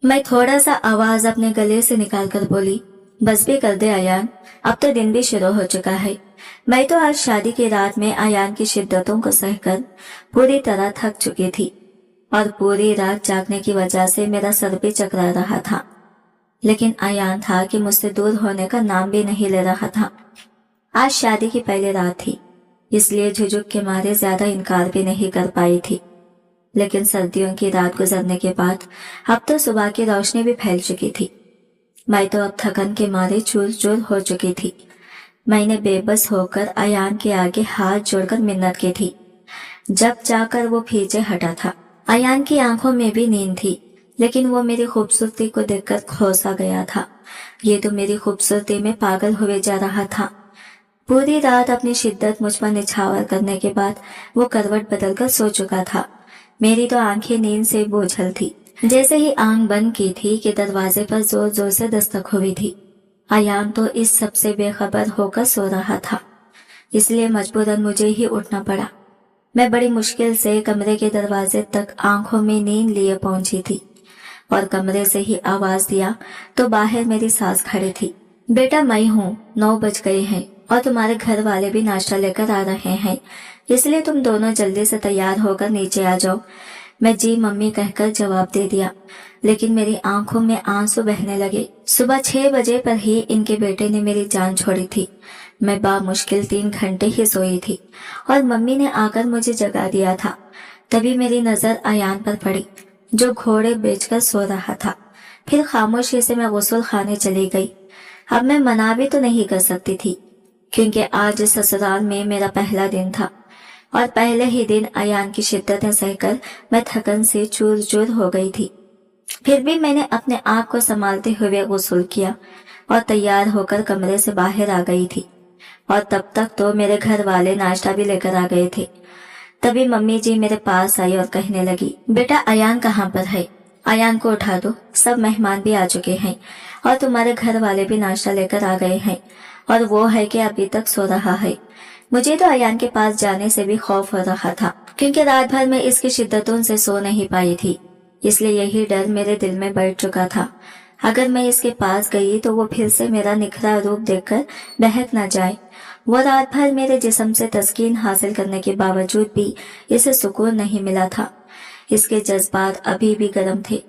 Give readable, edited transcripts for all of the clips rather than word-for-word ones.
मैं थोड़ा सा आवाज अपने गले से निकाल कर बोली, बस भी कर दे अयान, अब तो दिन भी शुरू हो चुका है। मैं तो आज शादी की रात में अयान की शिद्दतों को सहकर पूरी तरह थक चुकी थी और पूरी रात जागने की वजह से मेरा सर भी चकरा रहा था। लेकिन अयान था कि मुझसे दूर होने का नाम भी नहीं ले रहा था। आज शादी की पहली रात थी, इसलिए झुझुक के मारे ज्यादा इनकार भी नहीं कर पाई थी। लेकिन सर्दियों की रात गुजरने के बाद अब तो सुबह की रोशनी भी फैल चुकी थी। मैं तो अब थकन के मारे चूर चूर हो चुकी थी। मैंने बेबस होकर अयान के आगे हाथ जोड़कर मिन्नत की थी। जब जाकर वो पीछे हटा था। अयान की आंखों में भी नींद थी, लेकिन वो मेरी खूबसूरती को देखकर खोसा गया था। ये तो मेरी खूबसूरती में पागल हुए जा रहा था। पूरी रात अपनी शिद्दत मुझ पर निछावर करने के बाद वो करवट बदलकर सो चुका था। मेरी तो आंखें नींद से बोझल थी। जैसे ही आंख बंद की थी कि दरवाजे पर जोर जोर से दस्तक हुई थी। अयान तो इस सब से बेखबर होकर सो रहा था, इसलिए मजबूरन मुझे ही उठना पड़ा। मैं बड़ी मुश्किल से कमरे के दरवाजे तक आंखों में नींद लिए पहुंची थी और कमरे से ही आवाज दिया तो बाहर मेरी सास खड़ी थी। बेटा मैं हूँ, 9 बज गए हैं और तुम्हारे घर वाले भी नाश्ता लेकर आ रहे हैं, इसलिए तुम दोनों जल्दी से तैयार होकर नीचे आ जाओ। मैं जी मम्मी कहकर जवाब दे दिया, लेकिन मेरी आंखों में आंसू बहने लगे। सुबह 6 बजे पर ही इनके बेटे ने मेरी जान छोड़ी थी। मैं बामुश्किल 3 घंटे ही सोई थी और मम्मी ने आकर मुझे जगा दिया था। तभी मेरी नजर अयान पर पड़ी, जो घोड़े बेचकर सो रहा था। फिर खामोशी से मैं गुस्ल खाने चली गई। अब मैं मना भी तो नहीं कर सकती थी, क्योंकि आज ससुराल में मेरा पहला दिन था और पहले ही दिन अयान की शिद्दतें सहकर मैं थकन से चूर चूर हो गई थी। फिर भी मैंने अपने आप को संभालते हुए गुस्ल किया और तैयार होकर कमरे से बाहर आ गई थी। और तब तक तो मेरे घर वाले नाश्ता भी लेकर आ गए थे। तभी मम्मी जी मेरे पास आई और कहने लगी, बेटा अयान कहाँ पर है? अयान को उठा दो, सब मेहमान भी आ चुके हैं और तुम्हारे घर वाले भी नाश्ता लेकर आ गए हैं और वो है कि अभी तक सो रहा है। मुझे तो अयान के पास जाने से भी खौफ हो रहा था, क्योंकि रात भर में इसकी शिद्दतों से सो नहीं पाई थी, इसलिए यही डर मेरे दिल में बैठ चुका था। अगर मैं इसके पास गई तो वो फिर से मेरा निखरा रूप देखकर बहक न जाए। वो रात भर मेरे जिस्म से तस्कीन हासिल करने के बावजूद भी इसे सुकून नहीं मिला था। इसके जज्बात अभी भी गर्म थे।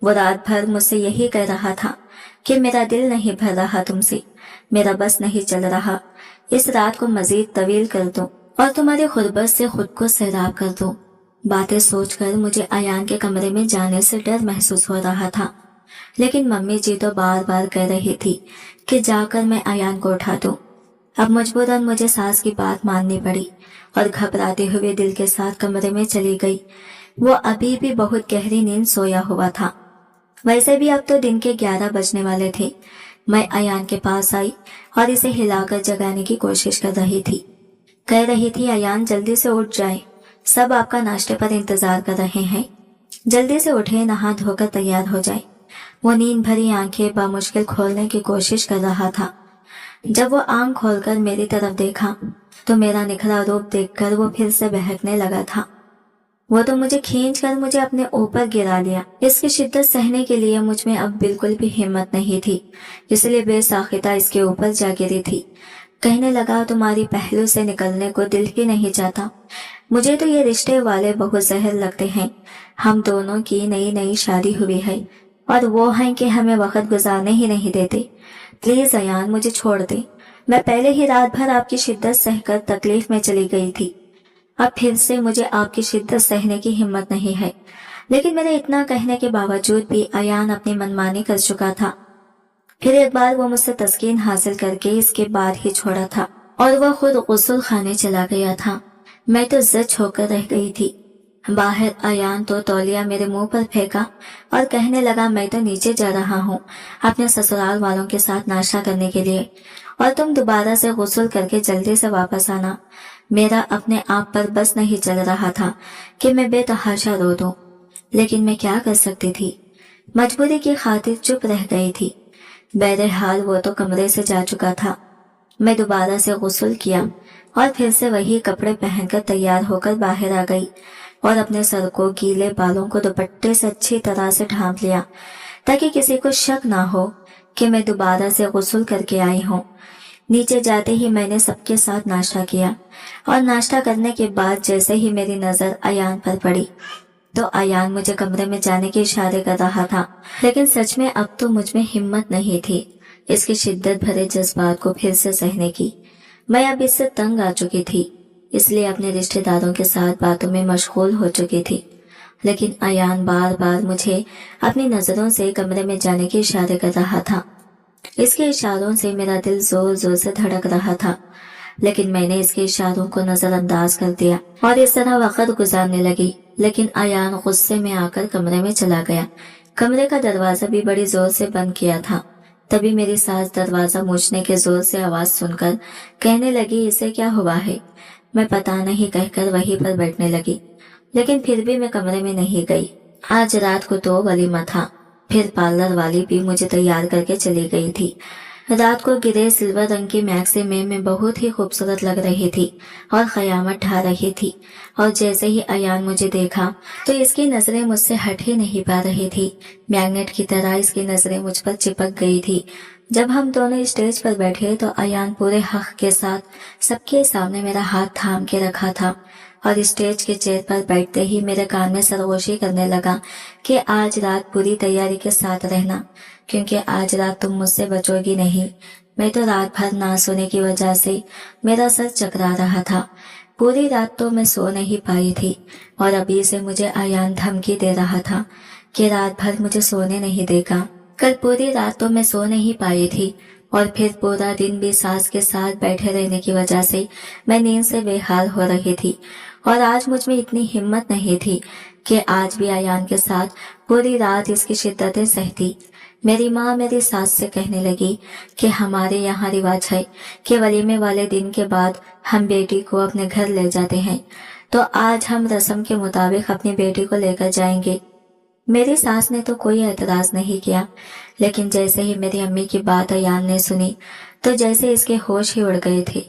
वो रात भर मुझसे यही कह रहा था कि मेरा दिल नहीं भर रहा तुमसे, मेरा बस नहीं चल रहा, इस रात को मजीद तवील कर दो और तुम्हारी खुरबत से खुद को सैराब कर दो। बातें सोचकर मुझे अयान के कमरे में जाने से डर महसूस हो रहा था, लेकिन मम्मी जी तो बार बार कह रही थी कि जाकर मैं अयान को उठा दूं। अब मजबूरन मुझे सास की बात माननी पड़ी और घबराते हुए दिल के साथ कमरे में चली गई। वो अभी भी बहुत गहरी नींद सोया हुआ था। वैसे भी अब तो दिन के 11 बजने वाले थे। मैं अयान के पास आई और इसे हिलाकर जगाने की कोशिश कर रही थी। कह रही थी, अयान जल्दी से उठ जाए, सब आपका नाश्ते पर इंतजार कर रहे हैं, जल्दी से उठे, नहा धोकर तैयार हो जाए। वो नींद भरी आंखें बामुश्किल खोलने की कोशिश कर रहा था। जब वो आंख खोलकर मेरी तरफ देखा तो मेरा निखरा रूप देखकर वो फिर से बहकने लगा था। वो तो मुझे खींचकर मुझे अपने ऊपर गिरा लिया। इसकी शिद्दत सहने के लिए मुझ में अब बिल्कुल भी हिम्मत नहीं थी, इसलिए बेसाख्ता इसके ऊपर जा गिरी थी। कहने लगा, तुम्हारी पहलू से निकलने को दिल ही नहीं चाहता। मुझे तो ये रिश्ते वाले बहुत जहर लगते हैं। हम दोनों की नई नई शादी हुई है और वो हैं कि हमें वक्त गुजारने ही नहीं देते। प्लीज अयान, मुझे छोड़ दे। मैं पहले ही रात भर आपकी शिद्दत सहकर तकलीफ में चली गई थी। अब फिर से मुझे आपकी शिद्दत सहने की हिम्मत नहीं है। लेकिन मेरे इतना कहने के बावजूद भी अयान अपनी मनमानी कर चुका था। फिर एक बार वो मुझसे तस्कीन हासिल करके इसके बाद ही छोड़ा था और वह खुद गुस्ल खाने चला गया था। मैं तो जच होकर रह गई थी। बाहर अयान तो तौलिया मेरे मुंह पर फेंका और कहने लगा, मैं तो नीचे जा रहा हूँ अपने ससुराल वालों के साथ नाश्ता करने के लिए और तुम दोबारा से गुस्ल करके जल्दी से वापस आना। मेरा अपने आप पर बस नहीं चल रहा था कि मैं बेतहाशा रो दूं, लेकिन मैं क्या कर सकती थी। मजबूरी की खातिर चुप रह गई थी। बहरहाल वो तो कमरे से जा चुका था। मैं दोबारा से गुस्ल किया और फिर से वही कपड़े पहनकर तैयार होकर बाहर आ गई और अपने सर को, गीले बालों को दुपट्टे से अच्छी तरह से ढांप लिया। ताकि किसी को शक ना हो कि मैं दोबारा से गुस्ल करके आई हूँ। नीचे जाते ही मैंने सबके साथ नाश्ता किया और नाश्ता करने के बाद जैसे ही मेरी नजर अयान पर पड़ी तो अयान मुझे कमरे में जाने के इशारे कर रहा था, लेकिन सच में अब तो मुझ में हिम्मत नहीं थी इसकी शिद्दत भरे जज्बात को फिर से सहने की। मैं अब इससे तंग आ चुकी थी, इसलिए अपने रिश्तेदारों के साथ बातों में मशगूल हो चुकी थी। लेकिन अयान बार बार मुझे अपनी नजरों से कमरे में जाने के इशारे कर रहा था। इसके इशारों से मेरा दिल जोर जोर से धड़क रहा था, लेकिन मैंने इसके इशारों को नजरअंदाज कर दिया और इस तरह वक्त गुजारने लगी। लेकिन अयान गुस्से में आकर कमरे में चला गया। कमरे का दरवाजा भी बड़ी जोर से बंद किया था। तभी मेरी सास दरवाजा मूछने के जोर से आवाज सुनकर कहने लगी, इसे क्या हुआ है? मैं पता नहीं कहकर वहीं पर बैठने लगी, लेकिन फिर भी मैं कमरे में नहीं गई। आज रात को तो वलीमा था, फिर पार्लर वाली भी मुझे तैयार करके चली गई थी। रात को गिरे सिल्वर रंग की मैक्सी में मैं बहुत ही खूबसूरत लग रही थी और क़यामत ढा रही थी। और जैसे ही अयान मुझे देखा तो इसकी नजरें मुझसे हट ही नहीं पा रही थी। मैग्नेट की तरह इसकी नजरें मुझ पर चिपक गई थी। जब हम दोनों स्टेज पर बैठे तो अयान पूरे हक के साथ सबके सामने मेरा हाथ थाम के रखा था और स्टेज के चेयर पर बैठते ही मेरे कान में सरगोशी करने लगा कि आज रात पूरी तैयारी के साथ रहना, क्योंकि आज रात तुम मुझसे बचोगी नहीं। मैं तो रात भर ना सोने की वजह से मेरा सर चकरा रहा था। पूरी रात तो मैं सो नहीं पाई थी और अभी से मुझे अयान धमकी दे रहा था कि रात भर मुझे सोने नहीं देगा। कल पूरी रात तो मैं सो नहीं पाई थी और फिर पूरा दिन भी सास के साथ बैठे रहने की वजह से मैं नींद से बेहाल हो रही थी। और आज मुझ में इतनी हिम्मत नहीं थी कि आज भी अयान के साथ पूरी रात इसकी शिद्दतें सहती। मेरी माँ मेरी सास से कहने लगी कि हमारे यहाँ रिवाज है कि वलीमे वाले दिन के बाद हम बेटी को अपने घर ले जाते हैं, तो आज हम रस्म के मुताबिक अपनी बेटी को लेकर जाएंगे। मेरी सास ने तो कोई एतराज नहीं किया, लेकिन जैसे ही मेरी अम्मी की बात अयान ने सुनी तो जैसे इसके होश ही उड़ गए थे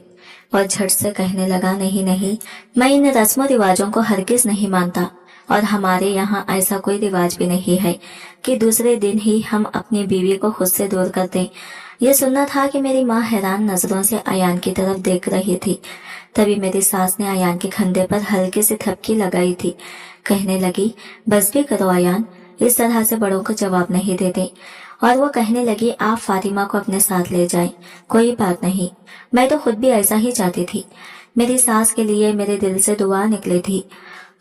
और झट से कहने लगा, नहीं नहीं, मैं इन रस्मों रिवाजों को हरगिज नहीं मानता और हमारे यहाँ ऐसा कोई रिवाज भी नहीं है कि दूसरे दिन ही हम अपनी बीवी को खुद से दूर कर दें। यह सुनना था कि मेरी माँ हैरान नजरों से अयान की तरफ देख रही थी। तभी मेरी सास ने अयान के कंधे पर हल्की सी थपकी लगाई थी। कहने लगी, बस भी करो अयान, इस तरह से बड़ों को जवाब नहीं देते। और वो कहने लगी, आप फातिमा को अपने साथ ले जाएं, कोई बात नहीं, मैं तो खुद भी ऐसा ही चाहती थी। मेरी सास के लिए मेरे दिल से दुआ निकली थी।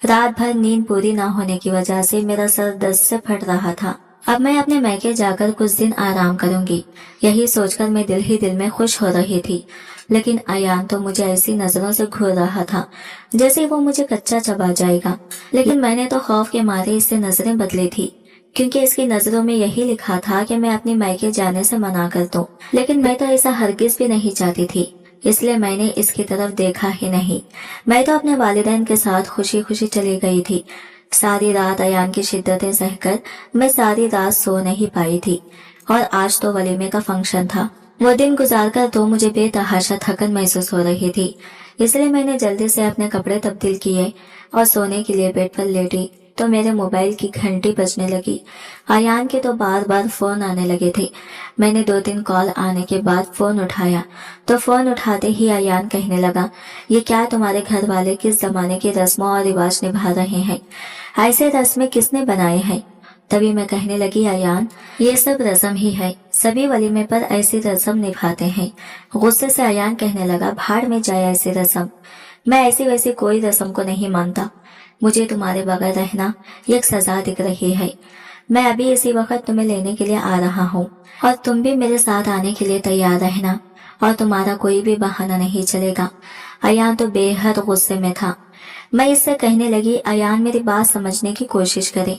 रात भर नींद पूरी ना होने की वजह से मेरा सर दर्द से फट रहा था। अब मैं अपने मैके जाकर कुछ दिन आराम करूंगी, यही सोचकर मैं दिल ही दिल में खुश हो रही थी। लेकिन अयान तो मुझे ऐसी नजरों से घूर रहा था जैसे वो मुझे कच्चा चबा जाएगा। लेकिन मैंने तो खौफ के मारे इससे नजरें बदली थी, क्योंकि इसकी नजरों में यही लिखा था कि मैं अपने मैके जाने से मना कर दूं। लेकिन मैं तो ऐसा हरगिज भी नहीं चाहती थी, इसलिए मैंने इसकी तरफ देखा ही नहीं। मैं तो अपने वालिदैन के साथ खुशी खुशी चली गई थी। सारी रात अयान की शिद्दतें सहकर मैं सारी रात सो नहीं पाई थी। और आज तो वलीमे का फंक्शन था। वो दिन गुजारकर तो मुझे बेतहाशा थकन महसूस हो रही थी, इसलिए मैंने जल्दी से अपने कपड़े तब्दील किए और सोने के लिए बेड पर लेटी तो मेरे मोबाइल की घंटी बजने लगी। अयान के तो बार बार फोन आने लगे थे। मैंने 2-3 कॉल आने के बाद फोन उठाया तो फोन उठाते ही अयान कहने लगा, ये क्या तुम्हारे घर वाले किस जमाने की रस्मों और रिवाज निभा रहे हैं? ऐसे रस्में किसने बनाए हैं? तभी मैं कहने लगी, अयान, ये सब रस्म ही है, सभी वलीमे पर ऐसी रस्म निभाते हैं। गुस्से से अयान कहने लगा, भाड़ में जाए ऐसी रस्म, मैं ऐसी वैसी कोई रस्म को नहीं मानता। मुझे तुम्हारे बगैर रहना एक सजा दिख रही है। मैं अभी इसी वक्त तुम्हें लेने के लिए आ रहा हूँ और तुम भी मेरे साथ आने के लिए तैयार रहना और तुम्हारा कोई भी बहाना नहीं चलेगा। अयान तो बेहद गुस्से में था। मैं इससे कहने लगी, अयान मेरी बात समझने की कोशिश करे।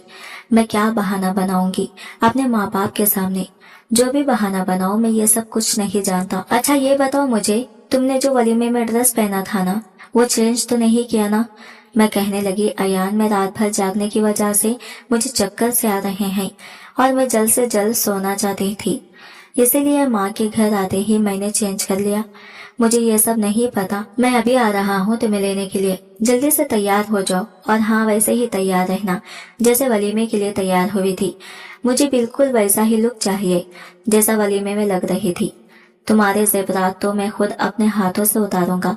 मैं क्या बहाना बनाऊंगी अपने माँ बाप के सामने? जो भी बहाना बनाओ, मैं ये सब कुछ नहीं जानता। अच्छा ये बताओ मुझे, तुमने जो वलीमे में ड्रेस पहना था ना, वो चेंज तो नहीं किया ना? मैं कहने लगी, अयान, मैं रात भर जागने की वजह से मुझे चक्कर से आ रहे हैं और मैं जल्द से जल्द सोना चाहती थी। इसीलिए माँ के घर आते ही मैंने चेंज कर लिया। मुझे ये सब नहीं पता। मैं अभी आ रहा हूँ तुम्हें लेने के लिए, जल्दी से तैयार हो जाओ। और हाँ, वैसे ही तैयार रहना जैसे वलीमे के लिए तैयार हुई थी। मुझे बिल्कुल वैसा ही लुक चाहिए जैसा वलीमे में लग रही थी। तुम्हारे ज़ेवरात तो मैं खुद अपने हाथों से उतारूंगा,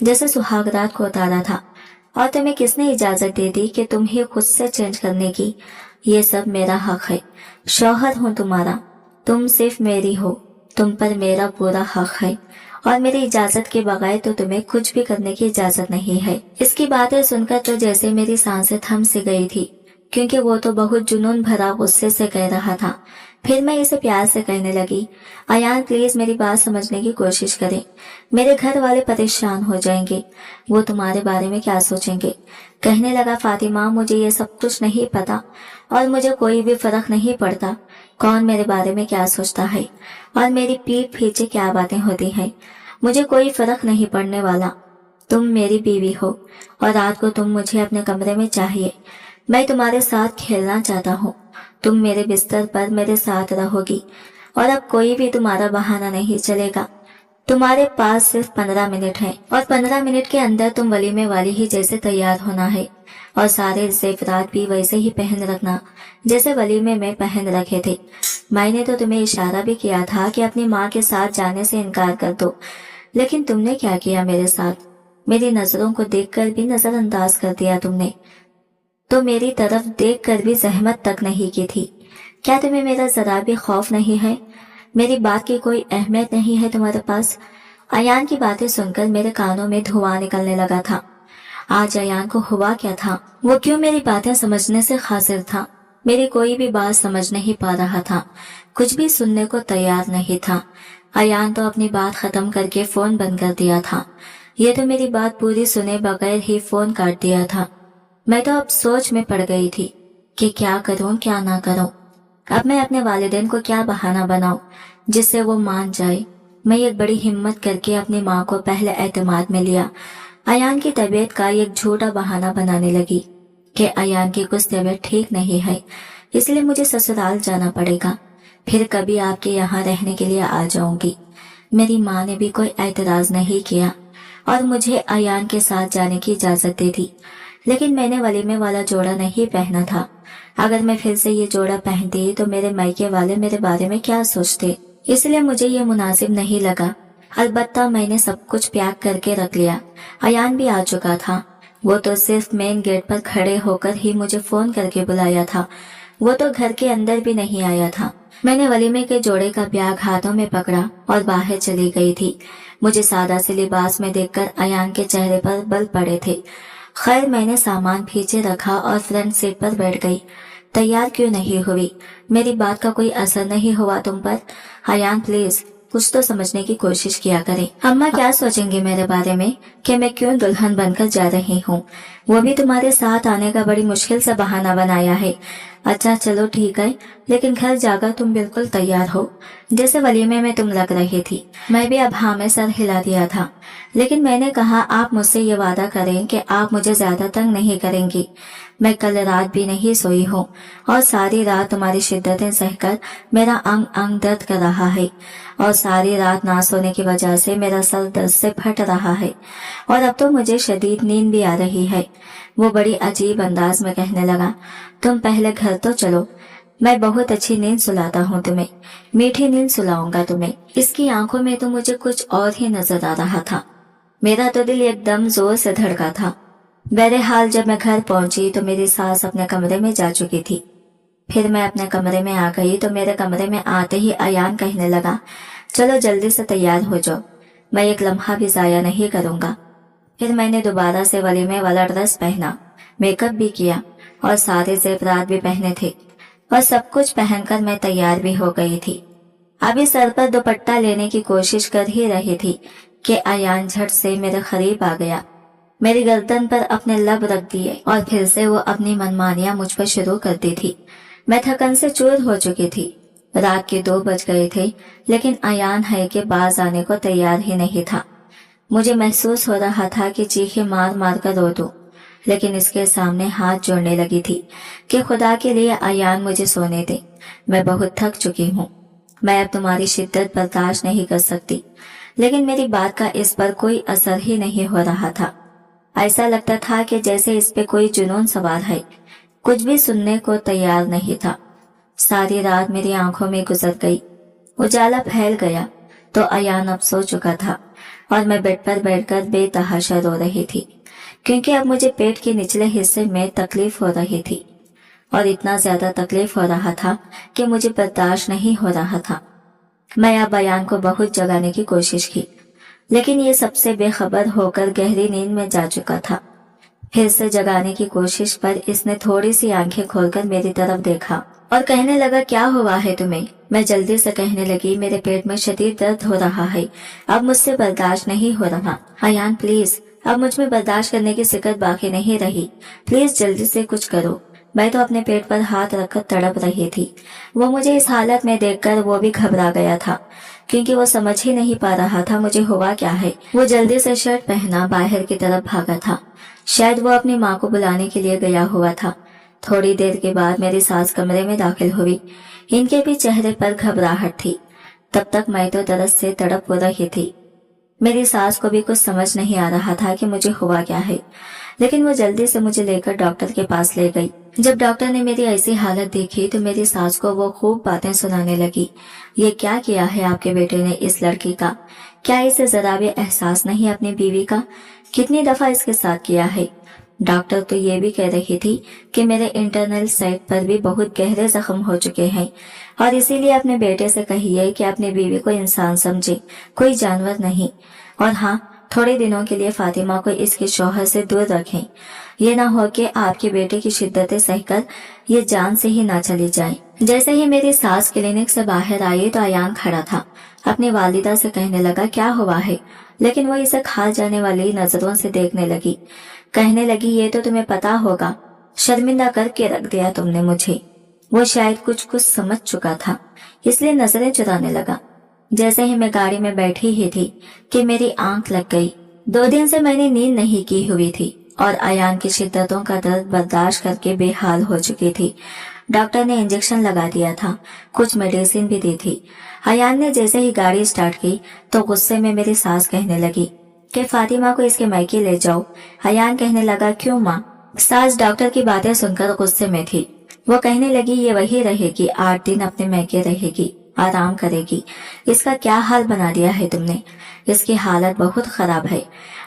जैसे सुहागरात को उतारा था। और तुम्हें किसने इजाजत दे दी कि तुम ही खुद से चेंज करने की? ये सब मेरा हक है। शौहर हूँ तुम्हारा, तुम सिर्फ मेरी हो। तुम पर मेरा पूरा हक है और मेरी इजाजत के बगैर तो तुम्हें कुछ भी करने की इजाजत नहीं है। इसकी बातें सुनकर तो जैसे मेरी सांसें थम सी गई थी, क्योंकि वो तो बहुत जुनून भरा गुस्से से कह रहा था। फिर मैं इसे प्यार से कहने लगी, अयान प्लीज मेरी बात समझने की कोशिश करें। मेरे घर वाले परेशान हो जाएंगे, वो तुम्हारे बारे में क्या सोचेंगे। कहने लगा, फातिमा मुझे ये सब कुछ नहीं पता और मुझे कोई भी फर्क नहीं पड़ता कौन मेरे बारे में क्या सोचता है और मेरी पीठ पीछे क्या बातें होती हैं। मुझे कोई फर्क नहीं पड़ने वाला। तुम मेरी बीवी हो और रात को तुम मुझे अपने कमरे में चाहिए। मैं तुम्हारे साथ खेलना चाहता हूँ। तुम मेरे बिस्तर पर मेरे साथ रहोगी और अब कोई भी तुम्हारा बहाना नहीं चलेगा। तुम्हारे पास सिर्फ 15 मिनट है और 15 मिनट के अंदर तुम वलीमे वाली ही जैसे तैयार होना है और सारे ज़ेवरात भी वैसे ही पहन रखना जैसे वलीमे में पहन रखे थे। मैंने तो तुम्हें इशारा भी किया था कि अपनी माँ के साथ जाने से इनकार कर दो, लेकिन तुमने क्या किया मेरे साथ? मेरी नजरों को देखकर भी नजरअंदाज कर दिया तुमने, तो मेरी तरफ देखकर भी जहमत तक नहीं की थी। क्या तुम्हें मेरा जरा भी खौफ नहीं है? मेरी बात की कोई अहमियत नहीं है तुम्हारे पास? अयान की बातें सुनकर मेरे कानों में धुआं निकलने लगा था। आज अयान को हुआ क्या था? वो क्यों मेरी बातें समझने से खासिर था? मेरी कोई भी बात समझ नहीं पा रहा था, कुछ भी सुनने को तैयार नहीं था। अयान तो अपनी बात खत्म करके फोन बंद कर दिया था। ये तो मेरी बात पूरी सुने बगैर ही फोन काट दिया था। मैं तो अब सोच में पड़ गई थी कि क्या करूं क्या ना करूं। अब मैं अपने वालिदैन को क्या बहाना बनाऊं जिससे वो मान जाए। मैं एक बड़ी हिम्मत करके अपनी माँ को पहले एतमाद में लिया। अयान की तबीयत का एक झूठा बहाना बनाने लगी कि अयान की कुछ तबीयत ठीक नहीं है, इसलिए मुझे ससुराल जाना पड़ेगा, फिर कभी आपके यहाँ रहने के लिए आ जाऊंगी। मेरी माँ ने भी कोई एतराज नहीं किया और मुझे अयान के साथ जाने की इजाजत दे दी। लेकिन मैंने वलीमे वाला जोड़ा नहीं पहना था। अगर मैं फिर से ये जोड़ा पहनती तो मेरे मायके वाले मेरे बारे में क्या सोचते, इसलिए मुझे ये मुनासिब नहीं लगा। अलबत्ता मैंने सब कुछ पैक करके रख लिया। अयान भी आ चुका था। वो तो सिर्फ मेन गेट पर खड़े होकर ही मुझे फोन करके बुलाया था, वो तो घर के अंदर भी नहीं आया था। मैंने वलीमे के जोड़े का बैग हाथों में पकड़ा और बाहर चली गई थी। मुझे सादा से लिबास में देखकर अयान के चेहरे पर बल पड़े थे। खैर मैंने सामान पीछे रखा और फ्रंट सीट पर बैठ गई। तैयार क्यों नहीं हुई? मेरी बात का कोई असर नहीं हुआ तुम पर? अयान प्लीज कुछ तो समझने की कोशिश किया करें। अम्मा क्या सोचेंगे मेरे बारे में कि मैं क्यों दुल्हन बनकर जा रही हूँ? वो भी तुम्हारे साथ आने का बड़ी मुश्किल से बहाना बनाया है। अच्छा चलो ठीक है, लेकिन घर जाकर तुम बिल्कुल तैयार हो जैसे वलीमे में तुम लग रही थी। मैं भी अब हाँ में सर हिला दिया था, लेकिन मैंने कहा आप मुझसे ये वादा करें कि आप मुझे ज्यादा तंग नहीं करेंगी। मैं कल रात भी नहीं सोई हूँ और सारी रात तुम्हारी शिद्दतें सहकर मेरा अंग अंग दर्द कर रहा है और सारी रात ना सोने की वजह से मेरा सर दर्द से फट रहा है और अब तो मुझे शदीद नींद भी आ रही है। वो बड़ी अजीब अंदाज में कहने लगा, तुम पहले घर तो चलो, मैं बहुत अच्छी नींद सुलाता हूँ तुम्हें, मीठी नींद सुलाऊंगा तुम्हें। इसकी आंखों में तो मुझे कुछ और ही नजर आ रहा था। मेरा तो दिल एकदम जोर से धड़का था। बहरहाल जब मैं घर पहुंची तो मेरी सास अपने कमरे में जा चुकी थी। फिर मैं अपने कमरे में आ गई तो मेरे कमरे में आते ही अयान कहने लगा, चलो जल्दी से तैयार हो जाओ, मैं एक लम्हा भी जाया नहीं करूंगा। फिर मैंने दोबारा से वलीमे वाला ड्रेस पहना, मेकअप भी किया और सारे ज़ेवरात भी पहने थे और सब कुछ पहनकर मैं तैयार भी हो गई थी। अभी सर पर दुपट्टा लेने की कोशिश कर ही रही थी कि अयान झट से मेरे करीब आ गया, मेरी गर्दन पर अपने लब रख दिए और फिर से वो अपनी मनमानियां मुझ पर शुरू कर दी थी। मैं थकन से चूर हो चुकी थी। रात के 2 बज गए थे, लेकिन अयान है कि बाज आने को तैयार ही नहीं था। मुझे महसूस हो रहा था कि चीखें मार मार कर रो दूं, लेकिन इसके सामने हाथ जोड़ने लगी थी कि खुदा के लिए अयान मुझे सोने दे, मैं बहुत थक चुकी हूँ। मैं अब तुम्हारी शिद्दत बर्दाश्त नहीं कर सकती। लेकिन मेरी बात का इस पर कोई असर ही नहीं हो रहा था। ऐसा लगता था कि जैसे इस पे कोई जुनून सवार है, कुछ भी सुनने को तैयार नहीं था। सारी रात मेरी आंखों में गुजर गई। उजाला फैल गया तो अयान अब सो चुका था और मैं बेड पर बैठकर बेतहाशा रो रही थी, क्योंकि अब मुझे पेट के निचले हिस्से में तकलीफ हो रही थी और इतना ज्यादा तकलीफ हो रहा था कि मुझे बर्दाश्त नहीं हो रहा था। मैं अब अयान को बहुत जगाने की कोशिश की, लेकिन ये सबसे बेखबर होकर गहरी नींद में जा चुका था। फिर से जगाने की कोशिश पर इसने थोड़ी सी आंखें खोलकर मेरी तरफ देखा और कहने लगा, क्या हुआ है तुम्हें? मैं जल्दी से कहने लगी, मेरे पेट में शदीद दर्द हो रहा है, अब मुझसे बर्दाश्त नहीं हो रहा। अयान प्लीज, अब मुझ में बर्दाश्त करने की सिकत बाकी नहीं रही, प्लीज जल्दी से कुछ करो। मैं तो अपने पेट पर हाथ रखकर तड़प रही थी। वो मुझे इस हालत में देखकर वो भी घबरा गया था, क्योंकि वो समझ ही नहीं पा रहा था मुझे हुआ क्या है। वो जल्दी से शर्ट पहना बाहर की तरफ भागा था। शायद वो अपनी माँ को बुलाने के लिए गया हुआ था। थोड़ी देर के बाद मेरी सास कमरे में दाखिल हुई। इनके भी चेहरे पर घबराहट थी। तब तक मैं तो दर्द से तड़प रही थी। मेरी सास को भी कुछ समझ नहीं आ रहा था कि मुझे हुआ क्या है, लेकिन वो जल्दी से मुझे लेकर डॉक्टर के पास ले गई। जब डॉक्टर ने मेरी ऐसी हालत देखी तो मेरी सास को वो खूब बातें सुनाने लगी। ये क्या किया है आपके बेटे ने इस लड़की का? क्या इसे जरा भी एहसास नहीं अपनी बीवी का? कितनी दफा इसके साथ किया है? डॉक्टर तो ये भी कह रही थी कि मेरे इंटरनल साइड पर भी बहुत गहरे जख्म हो चुके हैं और इसीलिए अपने बेटे से कहिए कि अपनी बीवी को इंसान समझे, कोई जानवर नहीं। और हाँ, थोड़े दिनों के लिए फातिमा को इसके शौहर से दूर रखें। ये ना हो कि आपके बेटे की शिद्दतें सहकर ये जान से ही ना चली जाए। जैसे ही मेरी सास क्लिनिक से बाहर आई तो अयान खड़ा था। अपनी वालिदा से कहने लगा, क्या हुआ है? लेकिन वो इसे खा जाने वाली नजरों से देखने लगी। कहने लगी, ये तो तुम्हें पता होगा, शर्मिंदा करके रख दिया तुमने मुझे। वो शायद कुछ समझ चुका था, इसलिए नजरें चुराने लगा। जैसे ही मैं गाड़ी में बैठी ही थी कि मेरी आंख लग गई। 2 दिन से मैंने नींद नहीं की हुई थी और अयान की शिद्दतों का दर्द बर्दाश्त करके बेहाल हो चुकी थी। डॉक्टर ने इंजेक्शन लगा दिया था, कुछ मेडिसिन भी दी थी। अयान ने जैसे ही गाड़ी स्टार्ट की तो गुस्से में मेरी सास कहने लगी कि फातिमा को इसके मायके ले जाओ। अयान कहने लगा, क्यों माँ? सास डॉक्टर की बातें सुनकर गुस्से में थी। वो कहने लगी, ये वही रहेगी, 8 दिन अपने मायके रहेगी, आराम करेगी। इसका क्या हाल बना दिया है तुमने? इसकी हालत बहुत खराब है।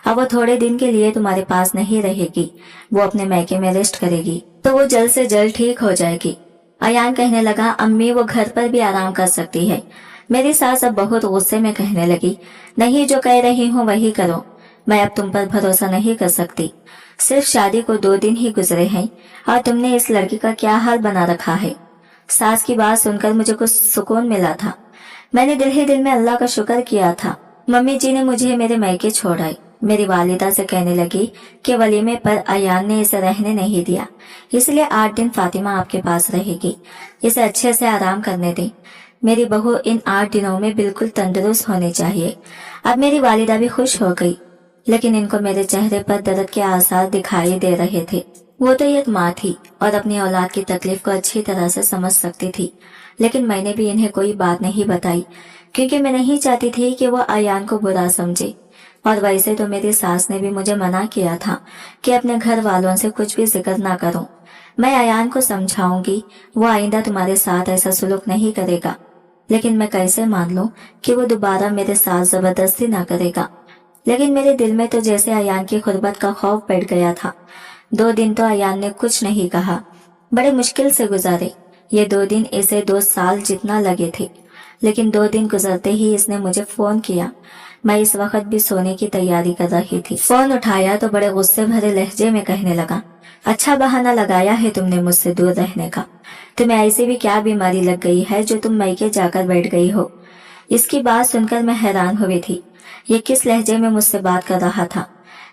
अब वो थोड़े दिन के लिए तुम्हारे पास नहीं रहेगी, वो अपने मायके में रेस्ट करेगी तो वो जल्द से जल्द ठीक हो जाएगी। अयान कहने लगा, अम्मी वो घर पर भी आराम कर सकती है। मेरी सास अब बहुत गुस्से में कहने लगी, नहीं, जो कह रही हूँ वही करो, मैं अब तुम पर भरोसा नहीं कर सकती। सिर्फ शादी को 2 दिन ही गुजरे हैं और तुमने इस लड़की का क्या हाल बना रखा है। सास की बात सुनकर मुझे कुछ सुकून मिला था। मैंने दिल ही दिल में अल्लाह का शुक्र किया था। मम्मी जी ने मुझे मेरे मायके छोड़ाई। मेरी वालिदा से कहने लगी कि वलीमे पर अयान ने इसे रहने नहीं दिया, इसलिए 8 दिन फातिमा आपके पास रहेगी, इसे अच्छे से आराम करने दें। मेरी बहू इन 8 दिनों में बिल्कुल तंदुरुस्त होनी चाहिए। अब मेरी वालिदा भी खुश हो गई, लेकिन इनको मेरे चेहरे पर दर्द के आसार दिखाई दे रहे थे। वो तो एक माँ थी और अपनी औलाद की तकलीफ को अच्छी तरह से समझ सकती थी, लेकिन मैंने भी इन्हें कोई बात नहीं बताई, क्योंकि मैं नहीं चाहती थी कि वो अयान को बुरा समझे। और वैसे तो मेरी सास ने भी मुझे मना किया था कि अपने घर वालों से कुछ भी जिक्र ना करूं। मैं अयान को समझाऊंगी, वो आइंदा तुम्हारे साथ ऐसा सुलूक नहीं करेगा। लेकिन मैं कैसे मान लूं कि वो दोबारा मेरे साथ जबरदस्ती ना करेगा? लेकिन मेरे दिल में तो जैसे अयान की गुर्बत का खौफ बैठ गया था। 2 दिन तो अयान ने कुछ नहीं कहा, बड़े मुश्किल से गुजारे। ये 2 दिन इसे 2 साल जितना लगे थे, लेकिन 2 दिन गुजरते ही इसने मुझे फोन किया। मैं इस वक्त भी सोने की तैयारी कर रही थी। फोन उठाया तो बड़े गुस्से भरे लहजे में कहने लगा, अच्छा बहाना लगाया है तुमने मुझसे दूर रहने का। तुम्हें ऐसी भी क्या बीमारी लग गई है जो तुम मायके जाकर बैठ गई हो? इसकी बात सुनकर मैं हैरान हुई थी। ये किस लहजे में मुझसे बात कर रहा था?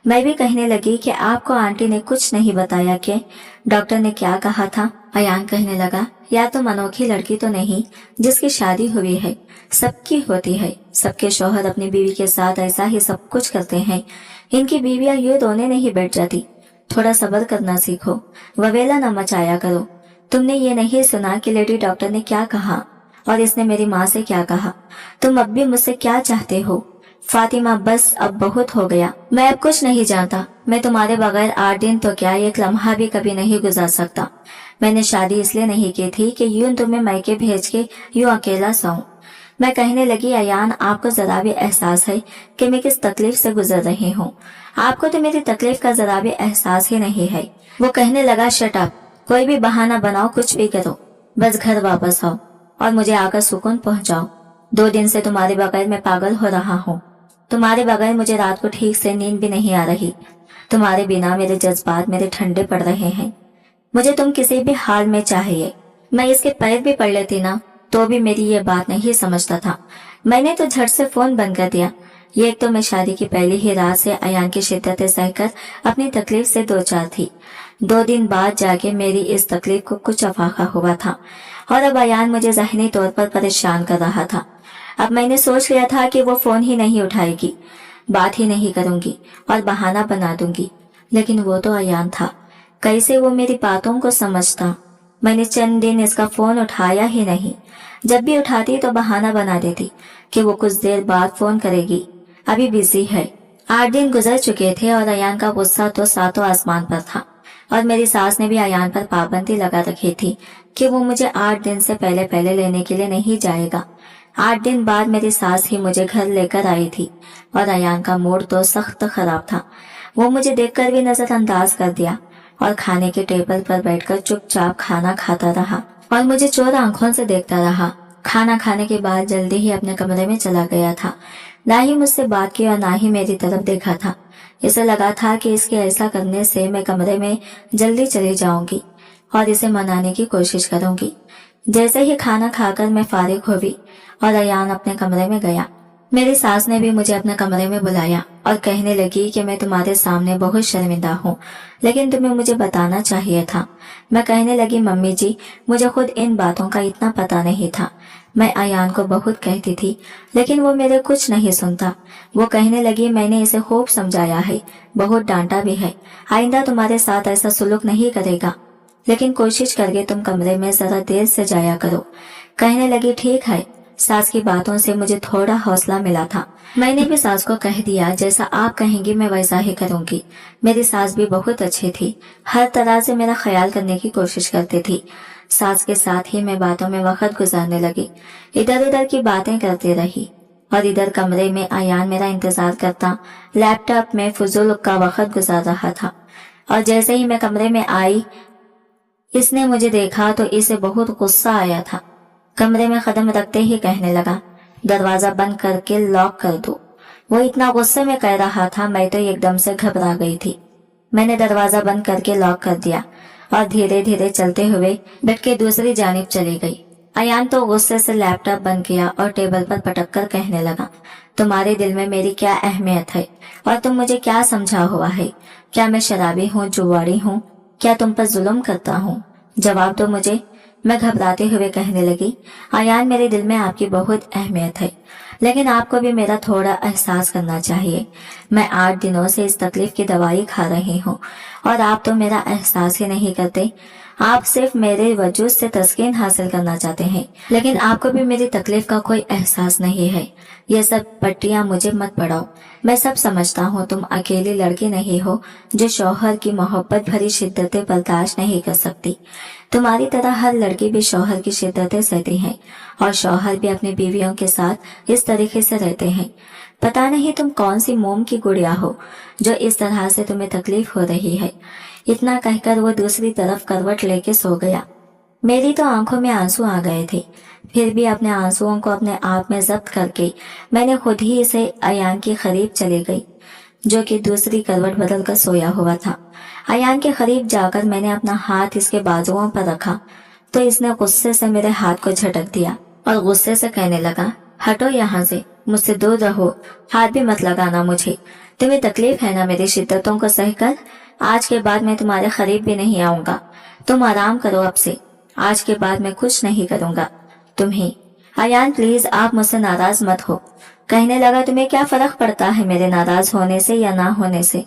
मैं भी कहने लगी कि आपको आंटी ने कुछ नहीं बताया कि डॉक्टर ने क्या कहा था? अयान कहने लगा, या तो अनोखी लड़की तो नहीं जिसकी शादी हुई है, सबकी होती है। सबके शौहर अपनी बीवी के साथ ऐसा ही सब कुछ करते हैं। इनकी बीवियां यूं रोने नहीं बैठ जाती। थोड़ा सब्र करना सीखो, ववेला न मचाया करो। तुमने ये नहीं सुना कि लेडी डॉक्टर ने क्या कहा और इसने मेरी माँ से क्या कहा? तुम अब भी मुझसे क्या चाहते हो? फातिमा बस अब बहुत हो गया, मैं अब कुछ नहीं जानता। मैं तुम्हारे बगैर 8 दिन तो क्या 1 लम्हा भी कभी नहीं गुजार सकता। मैंने शादी इसलिए नहीं की थी कि यूं तुम्हें मायके भेज के यूं अकेला सोऊं। मैं कहने लगी, अयान आपको जरा भी एहसास है कि मैं किस तकलीफ से गुजर रही हूँ? आपको तो मेरी तकलीफ का जरा भी एहसास ही नहीं है। वो कहने लगा, शट अप, कोई भी बहाना बनाओ, कुछ भी करो, बस घर वापस आओ और मुझे आकर सुकून पहुंचाओ। 2 दिन से तुम्हारे बगैर मैं पागल हो रहा हूँ। तुम्हारे बगैर मुझे रात को ठीक से नींद भी नहीं आ रही। तुम्हारे बिना मेरे जज्बात मेरे ठंडे पड़ रहे हैं। मुझे तुम किसी भी हाल में चाहिए। मैं इसके पैर भी पड़ लेती ना तो भी मेरी ये बात नहीं समझता था। मैंने तो झट से फोन बंद कर दिया। ये एक तो मैं शादी की पहली ही रात से अयान की शिद्दतें सहकर अपनी तकलीफ से 2-4 थी। 2 दिन बाद जाके मेरी इस तकलीफ को कुछ अफाका हुआ था और अब अयान मुझे ज़हनी तौर पर परेशान कर रहा था। अब मैंने सोच लिया था कि वो फोन ही नहीं उठाएगी, बात ही नहीं करूंगी और बहाना बना दूंगी। लेकिन वो तो अयान था, कैसे वो मेरी बातों को समझता। मैंने चंद दिन इसका फोन उठाया ही नहीं। जब भी उठाती तो बहाना बना देती कि वो कुछ देर बाद फोन करेगी, अभी बिजी है। 8 दिन गुजर चुके थे और अयान का गुस्सा तो सातों आसमान पर था और मेरी सास ने भी अयान पर पाबंदी लगा रखी थी कि वो मुझे 8 दिन से पहले लेने के लिए नहीं जाएगा। 8 दिन बाद मेरी सास ही मुझे घर लेकर आई थी और अयान का मूड तो सख्त खराब था। वो मुझे देखकर भी नजरअंदाज कर दिया और खाने के टेबल पर बैठकर चुपचाप खाना खाता रहा और मुझे चोर आंखों से देखता रहा। खाना खाने के बाद जल्दी ही अपने कमरे में चला गया था। ना ही मुझसे बात की और ना ही मेरी तरफ देखा था। इसे लगा था कि इसके ऐसा करने से मैं कमरे में जल्दी चली जाऊंगी और इसे मनाने की कोशिश करूंगी। जैसे ही खाना खाकर मैं फारिग हुई और अयान अपने कमरे में गया, मेरी सास ने भी मुझे अपने कमरे में बुलाया और कहने लगी कि मैं तुम्हारे सामने बहुत शर्मिंदा हूँ, लेकिन तुम्हें मुझे बताना चाहिए था। मैं कहने लगी, मम्मी जी, मुझे खुद इन बातों का इतना पता नहीं था। मैं अयान को बहुत कहती थी लेकिन वो मेरे कुछ नहीं सुनता। वो कहने लगी, मैंने इसे खूब समझाया है, बहुत डांटा भी है, आइंदा तुम्हारे साथ ऐसा सुलूक नहीं करेगा, लेकिन कोशिश करके तुम कमरे में जरा देर से जाया करो। कहने लगी, ठीक है। सास की बातों से मुझे थोड़ा हौसला मिला था। मैंने भी सास को कह दिया, जैसा आप कहेंगी मैं वैसा ही करूंगी। मेरी सास भी बहुत अच्छी थी, हर तरह से मेरा ख्याल करने की कोशिश करती थी। सास के साथ ही मैं बातों में वक्त गुजारने लगी, इधर उधर की बातें करती रही और इधर कमरे में अयान मेरा इंतजार करता लैपटॉप में फुजूल का वक्त गुजार रहा था। और जैसे ही मैं कमरे में आई, इसने मुझे देखा तो इसे बहुत गुस्सा आया था। कमरे में कदम रखते ही कहने लगा, दरवाजा बंद करके लॉक कर दो। वो इतना गुस्से में कह रहा था, मैं तो एकदम से घबरा गई थी। मैंने दरवाजा बंद करके लॉक कर दिया और धीरे धीरे चलते हुए बेड के दूसरी जानिब चली गई। अयान तो गुस्से से लैपटॉप बंद किया और टेबल पर पटक कर कहने लगा, तुम्हारे दिल में मेरी क्या अहमियत है और तुम मुझे क्या समझा हुआ है? क्या मैं शराबी हूँ, जुआड़ी हूँ? क्या तुम पर जुल्म करता हूँ? जवाब दो मुझे। मैं घबराते हुए कहने लगी, अयान, मेरे दिल में आपकी बहुत अहमियत है, लेकिन आपको भी मेरा थोड़ा एहसास करना चाहिए। मैं 8 दिनों से इस तकलीफ की दवाई खा रही हूँ और आप तो मेरा एहसास ही नहीं करते। आप सिर्फ मेरे वजूद से तस्कीन हासिल करना चाहते हैं, लेकिन आपको भी मेरी तकलीफ का कोई एहसास नहीं है। ये सब पट्टियां मुझे मत पढ़ाओ। मैं सब समझता हूँ, तुम अकेली लड़की नहीं हो जो शौहर की मोहब्बत भरी शिद्दतें बर्दाश्त नहीं कर सकती। तुम्हारी तरह हर लड़की भी शौहर की शिद्दतें सहती है और शौहर भी अपनी बीवियों के साथ इस तरीके से रहते हैं। पता नहीं तुम कौन सी मोम की गुड़िया हो जो इस तरह से तुम्हें तकलीफ हो रही है। इतना कहकर वो दूसरी तरफ करवट लेके सो गया। मेरी तो आंखों में आंसू आ गए थे, फिर भी अपने आंसुओं को अपने आप में जब्त करके मैंने खुद ही इसे अयान के करीब चली गई, जो कि दूसरी करवट बदल कर सोया हुआ था। अयान के करीब जाकर मैंने अपना हाथ इसके बाजुओं पर रखा तो इसने गुस्से से मेरे हाथ को झटक दिया और गुस्से से कहने लगा, हटो यहाँ से, मुझसे दूर रहो, हाथ भी मत लगाना मुझे। तुम्हें तकलीफ है ना मेरी शिद्दतों को सहकर? आज के बाद मैं तुम्हारे करीब भी नहीं आऊंगा। तुम आराम करो अब से, आज के बाद मैं कुछ नहीं करूंगा तुम्हें। अयान प्लीज, आप मुझसे नाराज मत हो। कहने लगा, तुम्हें क्या फर्क पड़ता है मेरे नाराज होने से या ना होने से?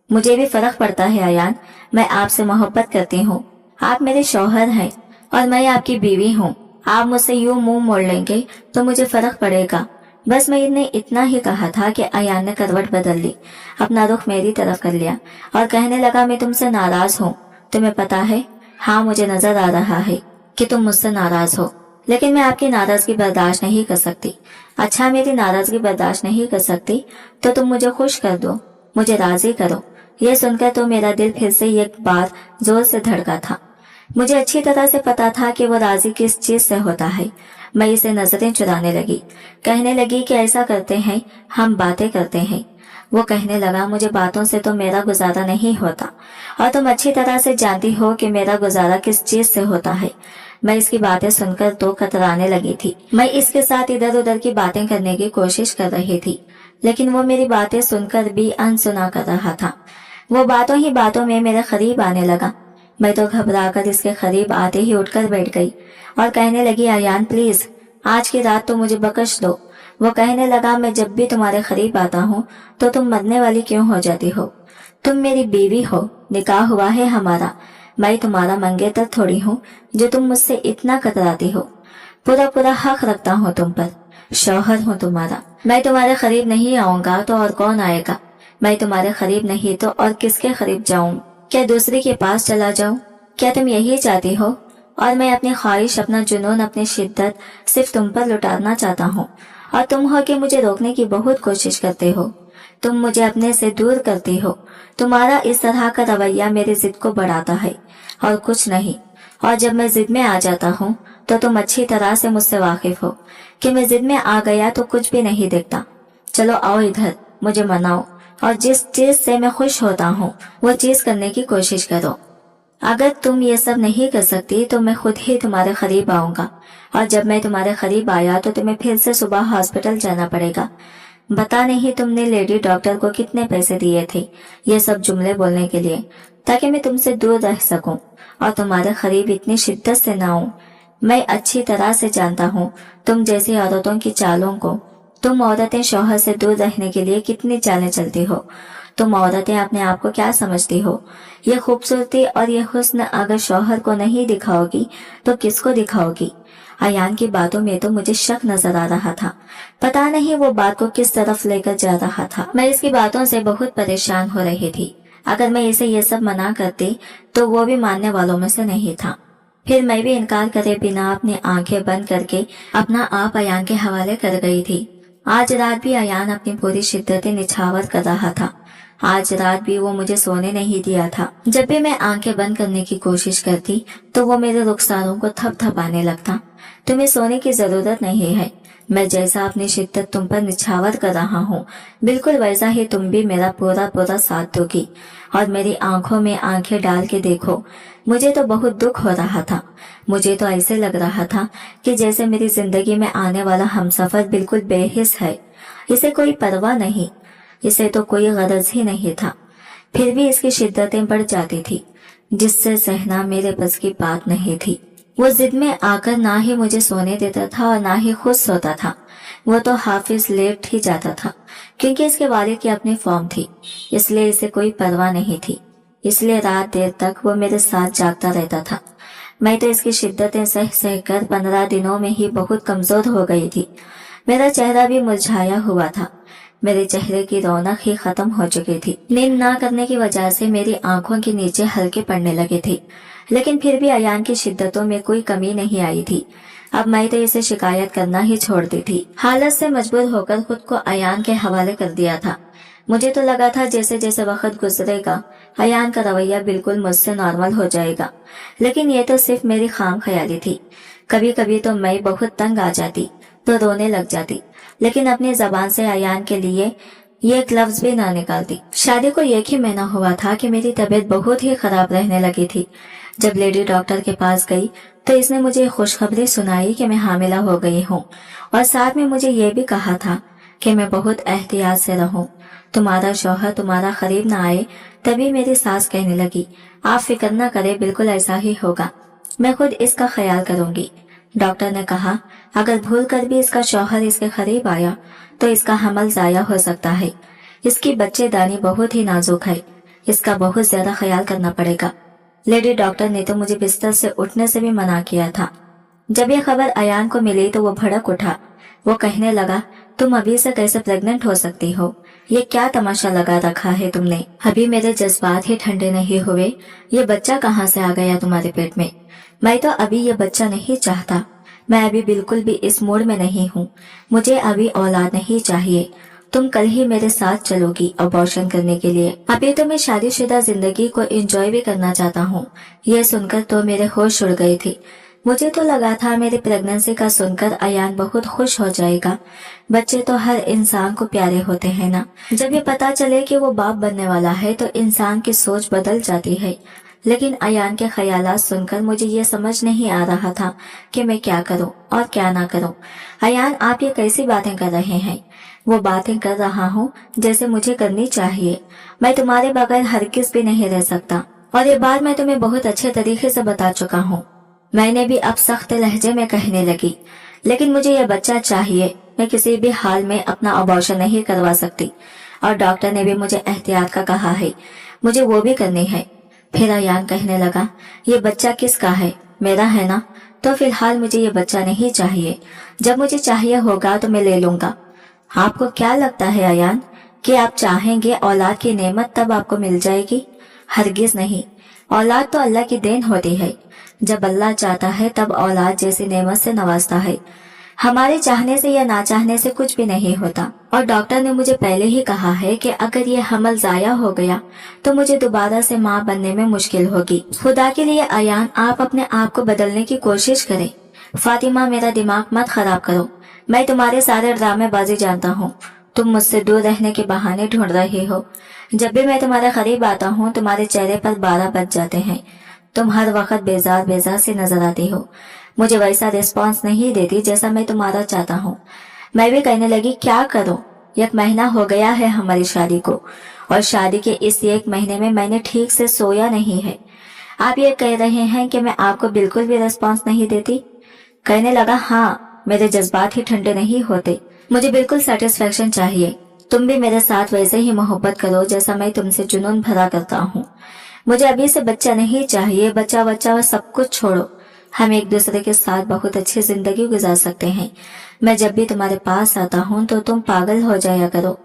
मुझे भी फर्क पड़ता है अयान, मैं आपसे मोहब्बत करती हूँ। आप मेरे शौहर हैं और मैं आपकी बीवी हूँ। आप मुझसे यूं मुंह मोड़ लेंगे तो मुझे फर्क पड़ेगा। बस मैंने इतना ही कहा था कि अयान ने करवट बदल ली, अपना रुख मेरी तरफ कर लिया और कहने लगा, मैं तुमसे नाराज हूँ। तुम्हें पता है? हाँ, मुझे नजर आ रहा है कि तुम मुझसे नाराज हो, लेकिन मैं आपकी नाराजगी बर्दाश्त नहीं कर सकती। अच्छा, मेरी नाराजगी बर्दाश्त नहीं कर सकती तो तुम मुझे खुश कर दो, मुझे राजी करो। यह सुनकर तो मेरा दिल फिर से एक बार जोर से धड़का था। मुझे अच्छी तरह से पता था कि वो राजी किस चीज से होता है। मैं इसे नजरें चुराने लगी, कहने लगी कि ऐसा करते हैं, हम बातें करते हैं। वो कहने लगा, मुझे बातों से तो मेरा गुजारा नहीं होता और तुम अच्छी तरह से जानती हो कि मेरा गुजारा किस चीज से होता है। मैं इसकी बातें सुनकर तो कतराने लगी थी। मैं इसके साथ इधर उधर की बातें करने की कोशिश कर रही थी, लेकिन वो मेरी बातें सुनकर भी अनसुना कर रहा था। वो बातों ही बातों में मेरे करीब आने लगा। मैं तो घबराकर इसके करीब आते ही उठकर बैठ गई और कहने लगी, अयान प्लीज आज की रात तो मुझे बख्श दो। वो कहने लगा, मैं जब भी तुम्हारे करीब आता हूँ तो तुम मरने वाली क्यों हो जाती हो? तुम मेरी बीवी हो, निकाह हुआ है हमारा। मैं तुम्हारा मंगेतर थोड़ी हूँ जो तुम मुझसे इतना कतराती हो। पूरा पूरा हक रखता हूँ तुम पर, शौहर हूँ तुम्हारा। मैं तुम्हारे करीब नहीं आऊंगा तो और कौन आएगा? मैं तुम्हारे करीब नहीं तो और किसके करीब जाऊं? क्या दूसरे के पास चला जाऊं? क्या तुम यही चाहती हो? और मैं अपनी ख्वाहिश, अपना जुनून, अपनी शिद्दत सिर्फ तुम पर लुटाना चाहता हूँ और तुम हो कि मुझे रोकने की बहुत कोशिश करते हो। तुम मुझे अपने से दूर करती हो। तुम्हारा इस तरह का रवैया मेरी जिद को बढ़ाता है और कुछ नहीं। और जब मैं जिद में आ जाता हूँ तो तुम अच्छी तरह से मुझसे वाकिफ हो कि मैं जिद में आ गया तो कुछ भी नहीं दिखता। चलो आओ इधर, मुझे मनाओ और जिस चीज से मैं खुश होता हूँ वो चीज करने की कोशिश करो। अगर तुम ये सब नहीं कर सकती तो मैं खुद ही तुम्हारे करीब आऊंगा और जब मैं तुम्हारे करीब आया तो तुम्हें फिर से सुबह हॉस्पिटल जाना पड़ेगा। बता नहीं तुमने लेडी डॉक्टर को कितने पैसे दिए थे ये सब जुमले बोलने के लिए, ताकि मैं तुमसे दूर रह सकूं और तुम्हारे करीब इतनी शिद्दत से ना आऊं। मैं अच्छी तरह से जानता हूँ तुम जैसी औरतों की चालों को। तुम औरतें शौहर से दूर रहने के लिए कितनी चालें चलती हो। तुम औरतें अपने आप को क्या समझती हो? ये खूबसूरती और ये हुस्न अगर शौहर को नहीं दिखाओगी तो किसको दिखाओगी? अयान की बातों में तो मुझे शक नजर आ रहा था। पता नहीं वो बात को किस तरफ लेकर जा रहा था। मैं इसकी बातों से बहुत परेशान हो रही थी। अगर मैं इसे ये सब मना करती तो वो भी मानने वालों में से नहीं था। फिर मैं भी इनकार करे बिना अपनी आंखें बंद करके अपना आप अयान के हवाले कर गई थी। आज रात भी अयान अपनी पूरी शिद्दतें निछावर कर रहा था। आज रात भी वो मुझे सोने नहीं दिया था। जब भी मैं आंखें बंद करने की कोशिश करती तो वो मेरे रुखसारों को थपथपाने लगता। तुम्हें सोने की जरूरत नहीं है। मैं जैसा अपनी शिद्दत तुम पर निछावर कर रहा हूँ बिल्कुल वैसा ही तुम भी मेरा पूरा पूरा साथ दोगी और मेरी आंखों में आंखें डाल के देखो। मुझे तो बहुत दुख हो रहा था। मुझे तो ऐसे लग रहा था कि जैसे मेरी जिंदगी में आने वाला हमसफर बिल्कुल बेहिस है। इसे कोई परवाह नहीं, इसे तो कोई गरज ही नहीं था। फिर भी इसकी शिद्दतें बढ़ जाती थी जिससे सहना मेरे बस की बात नहीं थी। वो जिद में आकर ना ही मुझे सोने देता था और ना ही खुद सोता था। वो तो हाफिज लेट ही जाता था क्योंकि इसके वालिद की अपनी फॉर्म थी, इसलिए इसे कोई परवाह नहीं थी। इसलिए रात देर तक वो मेरे साथ जागता रहता था। मैं तो इसकी शिद्दतें सह सह कर 15 दिनों में ही बहुत कमजोर हो गई थी। मेरा चेहरा भी मुरझाया हुआ था। मेरे चेहरे की रौनक ही खत्म हो चुकी थी। नींद ना करने की वजह से मेरी आंखों के नीचे हल्के पड़ने लगे थे, लेकिन फिर भी अयान की शिद्दतों में कोई कमी नहीं आई थी। अब मैं तो इसे शिकायत करना ही छोड़ दी थी। हालत से मजबूर होकर खुद को अयान के हवाले कर दिया था। मुझे तो लगा था जैसे जैसे वक्त गुजरेगा अयान का रवैया बिल्कुल मुझसे नॉर्मल हो जाएगा, लेकिन ये तो सिर्फ मेरी खाम ख्याली थी। कभी कभी तो मैं बहुत तंग आ जाती तो रोने लग जाती, लेकिन अपनी जबान से अयान के लिए ये एक लफ्ज भी ना निकालती। शादी को एक ही महीना हुआ था कि मेरी तबीयत बहुत ही खराब रहने लगी थी। जब लेडी डॉक्टर के पास गई तो इसने मुझे खुशखबरी सुनाई कि मैं हामिला हो गई हूँ और साथ में मुझे ये भी कहा था कि मैं बहुत एहतियात से रहूं। तुम्हारा शौहर तुम्हारा करीब ना आए। तभी मेरी सास कहने लगी, आप फिक्र न करे, बिल्कुल ऐसा ही होगा, मैं खुद इसका ख्याल करूंगी। डॉक्टर ने कहा अगर भूल कर भी इसका शौहर इसके करीब आया तो इसका हमल जाया हो सकता है। इसकी बच्चेदानी बहुत ही नाजुक है, इसका बहुत ज्यादा ख्याल करना पड़ेगा। लेडी डॉक्टर ने तो मुझे बिस्तर से उठने से भी मना किया था। जब ये खबर अयान को मिली तो वो भड़क उठा। वो कहने लगा, तुम अभी से कैसे प्रेग्नेंट हो सकती हो? ये क्या तमाशा लगा रखा है तुमने? अभी मेरे जज्बात ही ठंडे नहीं हुए, ये बच्चा कहाँ से आ गया तुम्हारे पेट में? मैं तो अभी ये बच्चा नहीं चाहता। मैं अभी बिल्कुल भी इस मूड में नहीं हूँ। मुझे अभी औलाद नहीं चाहिए। तुम कल ही मेरे साथ चलोगी अबॉर्शन करने के लिए। अभी तो मैं शादीशुदा जिंदगी को एंजॉय भी करना चाहता हूँ। यह सुनकर तो मेरे होश उड़ गए थे। मुझे तो लगा था मेरी प्रेगनेंसी का सुनकर अयान बहुत खुश हो जाएगा। बच्चे तो हर इंसान को प्यारे होते हैं ना। जब ये पता चले कि वो बाप बनने वाला है तो इंसान की सोच बदल जाती है। लेकिन अयान के ख्यालात सुनकर मुझे ये समझ नहीं आ रहा था कि मैं क्या करूं और क्या ना करूं। अयान, आप ये कैसी बातें कर रहे हैं? वो बातें कर रहा हूँ जैसे मुझे करनी चाहिए। मैं तुम्हारे बगैर हरगिज़ भी नहीं रह सकता, और ये बात मैं तुम्हें बहुत अच्छे तरीके से बता चुका हूँ। मैंने भी अब सख्त लहजे में कहने लगी, लेकिन मुझे यह बच्चा चाहिए। मैं किसी भी हाल में अपना अबॉर्शन नहीं करवा सकती, और डॉक्टर ने भी मुझे एहतियात का कहा है, मुझे वो भी करनी है। फिर अयान कहने लगा, ये बच्चा किसका है? मेरा है ना? तो फिलहाल मुझे ये बच्चा नहीं चाहिए। जब मुझे चाहिए होगा तो मैं ले लूंगा। आपको क्या लगता है अयान कि आप चाहेंगे औलाद की नेमत तब आपको मिल जाएगी? हरगिज नहीं। औलाद तो अल्लाह की देन होती है। जब अल्लाह चाहता है तब औलाद जैसी नेमत से नवाजता है। हमारे चाहने से या ना चाहने से कुछ भी नहीं होता। और डॉक्टर ने मुझे पहले ही कहा है कि अगर ये हमल जाया हो गया तो मुझे दोबारा से माँ बनने में मुश्किल होगी। खुदा के लिए अयान, आप अपने आप को बदलने की कोशिश करें। फातिमा, मेरा दिमाग मत खराब करो। मैं तुम्हारे सारे ड्रामेबाजी जानता हूँ। तुम मुझसे दूर रहने के बहाने ढूंढ रहे हो। जब भी मैं तुम्हारे करीब आता हूँ तुम्हारे चेहरे पर 12 बज जाते हैं। तुम हर वक्त बेजार बेजार सी नजर आती हो। मुझे वैसा रिस्पॉन्स नहीं देती जैसा मैं तुम्हारा चाहता हूँ। मैं भी कहने लगी, क्या करूं? 1 महीना हो गया है हमारी शादी को, और शादी के इस 1 महीने में मैंने ठीक से सोया नहीं है। आप ये कह रहे हैं कि मैं आपको बिल्कुल भी रिस्पॉन्स नहीं देती? कहने लगा, हाँ, मेरे जज्बात ही ठंडे नहीं होते। मुझे बिल्कुल सेटिस्फेक्शन चाहिए। तुम भी मेरे साथ वैसे ही मोहब्बत करो जैसा मैं तुमसे जुनून भरा करता हूँ। मुझे अभी से बच्चा नहीं चाहिए। बच्चा सब कुछ छोड़ो। हम एक दूसरे के साथ बहुत अच्छी जिंदगी गुजार सकते हैं। मैं जब भी तुम्हारे पास आता हूँ तो तुम पागल हो जाया करो।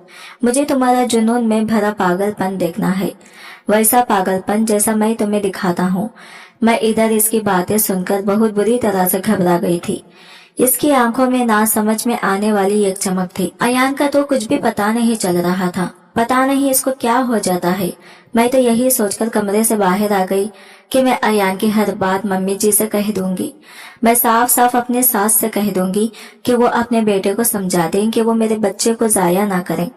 मुझे तुम्हारा जुनून में भरा पागलपन देखना है, वैसा पागलपन जैसा मैं तुम्हें दिखाता हूँ। मैं इधर इसकी बातें सुनकर बहुत बुरी तरह से घबरा गई थी। इसकी आंखों में ना समझ में आने वाली एक चमक थी। अयान का तो कुछ भी पता नहीं चल रहा था। पता नहीं इसको क्या हो जाता है। मैं तो यही सोचकर कमरे से बाहर आ गई कि मैं अयान की हर बात मम्मी जी से कह दूंगी। मैं साफ साफ अपने सास से कह दूंगी कि वो अपने बेटे को समझा दें कि वो मेरे बच्चे को जाया ना करें।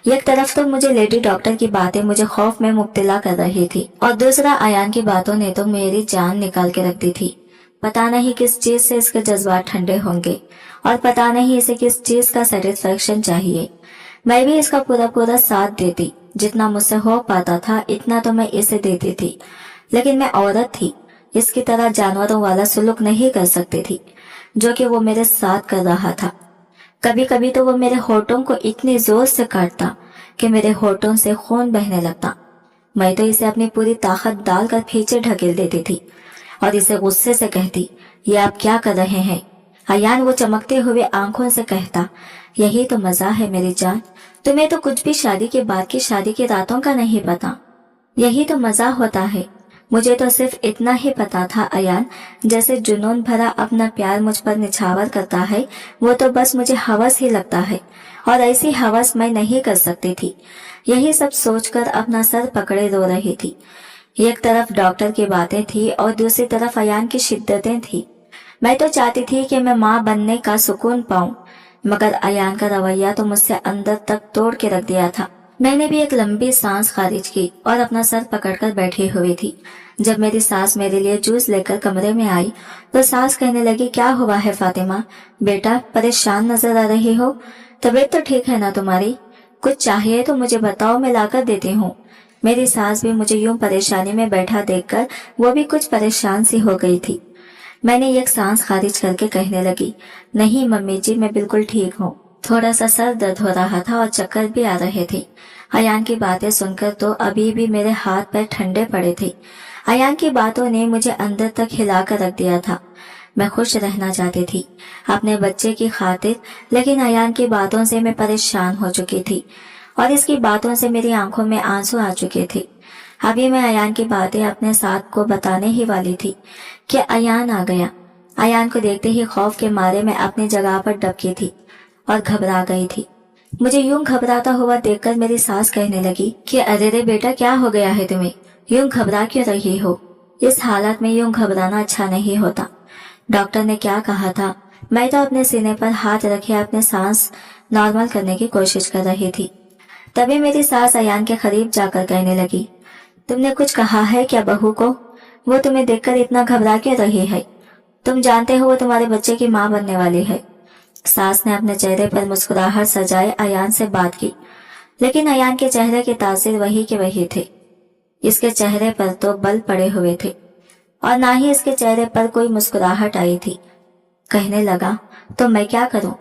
एक तरफ तो मुझे लेडी डॉक्टर की बातें मुझे खौफ में मुब्तला कर रही थी, और दूसरा अयान की बातों ने तो मेरी जान निकाल के रख दी थी। पता नहीं किस चीज से इसके जज्बात ठंडे होंगे, और पता नहीं इसे किस चीज का सेटिस्फेक्शन चाहिए। मैं भी इसका पूरा साथ देती। जितना मुझसे हो पाता था इतना तो मैं इसे देती थी, लेकिन मैं औरत थी। इसकी तरह जानवरों वाला सुलूक नहीं कर सकती थी जो कि वो मेरे साथ कर रहा था। कभी कभी तो वो मेरे होठों को इतनी जोर से काटता कि मेरे होठों से खून बहने लगता। मैं तो इसे अपनी पूरी ताकत डालकर पीछे ढकेल देती थी और इसे गुस्से से कहती, ये आप क्या कर रहे हैं? अयान वो चमकते हुए आंखों से कहता, यही तो मजा है मेरी जान। तुम्हें तो कुछ भी शादी के बाद की शादी की रातों का नहीं पता। यही तो मजा होता है। मुझे तो सिर्फ इतना ही पता था अयान, जैसे जुनून भरा अपना प्यार मुझ पर निछावर करता है, वो तो बस मुझे हवस ही लगता है, और ऐसी हवस मैं नहीं कर सकती थी। यही सब सोचकर अपना सर पकड़े रो रही थी। एक तरफ डॉक्टर की बातें थी और दूसरी तरफ अयान की शिद्दतें थी। मैं तो चाहती थी कि मैं माँ बनने का सुकून पाऊं, मगर अयान का रवैया तो मुझसे अंदर तक तोड़ के रख दिया था। मैंने भी एक लंबी सांस खारिज की और अपना सर पकड़कर बैठी हुई थी। जब मेरी सास मेरे लिए जूस लेकर कमरे में आई तो सास कहने लगी, क्या हुआ है फातिमा? बेटा, परेशान नजर आ रही हो। तबीयत तो ठीक है ना तुम्हारी? कुछ चाहिए तो मुझे बताओ, मैं लाकर देती हूँ। मेरी सास भी मुझे यूं परेशानी में बैठा देखकर वो भी कुछ परेशान सी हो गई थी। मैंने एक सांस खारिज करके कहने लगी, नहीं मम्मी जी, मैं बिल्कुल ठीक हूँ। थोड़ा सा सर दर्द हो रहा था और चक्कर भी आ रहे थे। अयान की बातें सुनकर तो अभी भी मेरे हाथ पैर ठंडे पड़े थे। अयान की बातों ने मुझे अंदर तक हिला कर रख दिया था। मैं खुश रहना चाहती थी अपने बच्चे की खातिर, लेकिन अयान की बातों से मैं परेशान हो चुकी थी और इसकी बातों से मेरी आंखों में आंसू आ चुके थे। अभी मैं अयान की बातें अपने साथ को बताने ही वाली थी कि अयान आ गया। अयान को देखते ही खौफ के मारे मैं अपनी जगह पर दबकी थी और घबरा गई थी। मुझे यूं घबराता हुआ देखकर मेरी सास कहने लगी कि अरे रे बेटा, क्या हो गया है तुम्हें, यूं घबरा क्यों रही हो? इस हालत में यूं घबराना अच्छा नहीं होता। डॉक्टर ने क्या कहा था? मैं तो अपने सीने पर हाथ रखे अपने सांस नॉर्मल करने की कोशिश कर रही थी। तभी मेरी सास अयान के करीब जाकर कहने लगी, तुमने कुछ कहा है क्या बहू को? वो तुम्हें देखकर इतना घबरा क्यों रही है? तुम जानते हो वो तुम्हारे बच्चे की माँ बनने वाली है। सास ने अपने चेहरे पर मुस्कुराहट सजाए अयान से बात की, लेकिन अयान के चेहरे के तासीर वही के वही थे। इसके चेहरे पर तो बल पड़े हुए थे और ना ही इसके चेहरे पर कोई मुस्कुराहट आई थी। कहने लगा, तो मैं क्या करूं?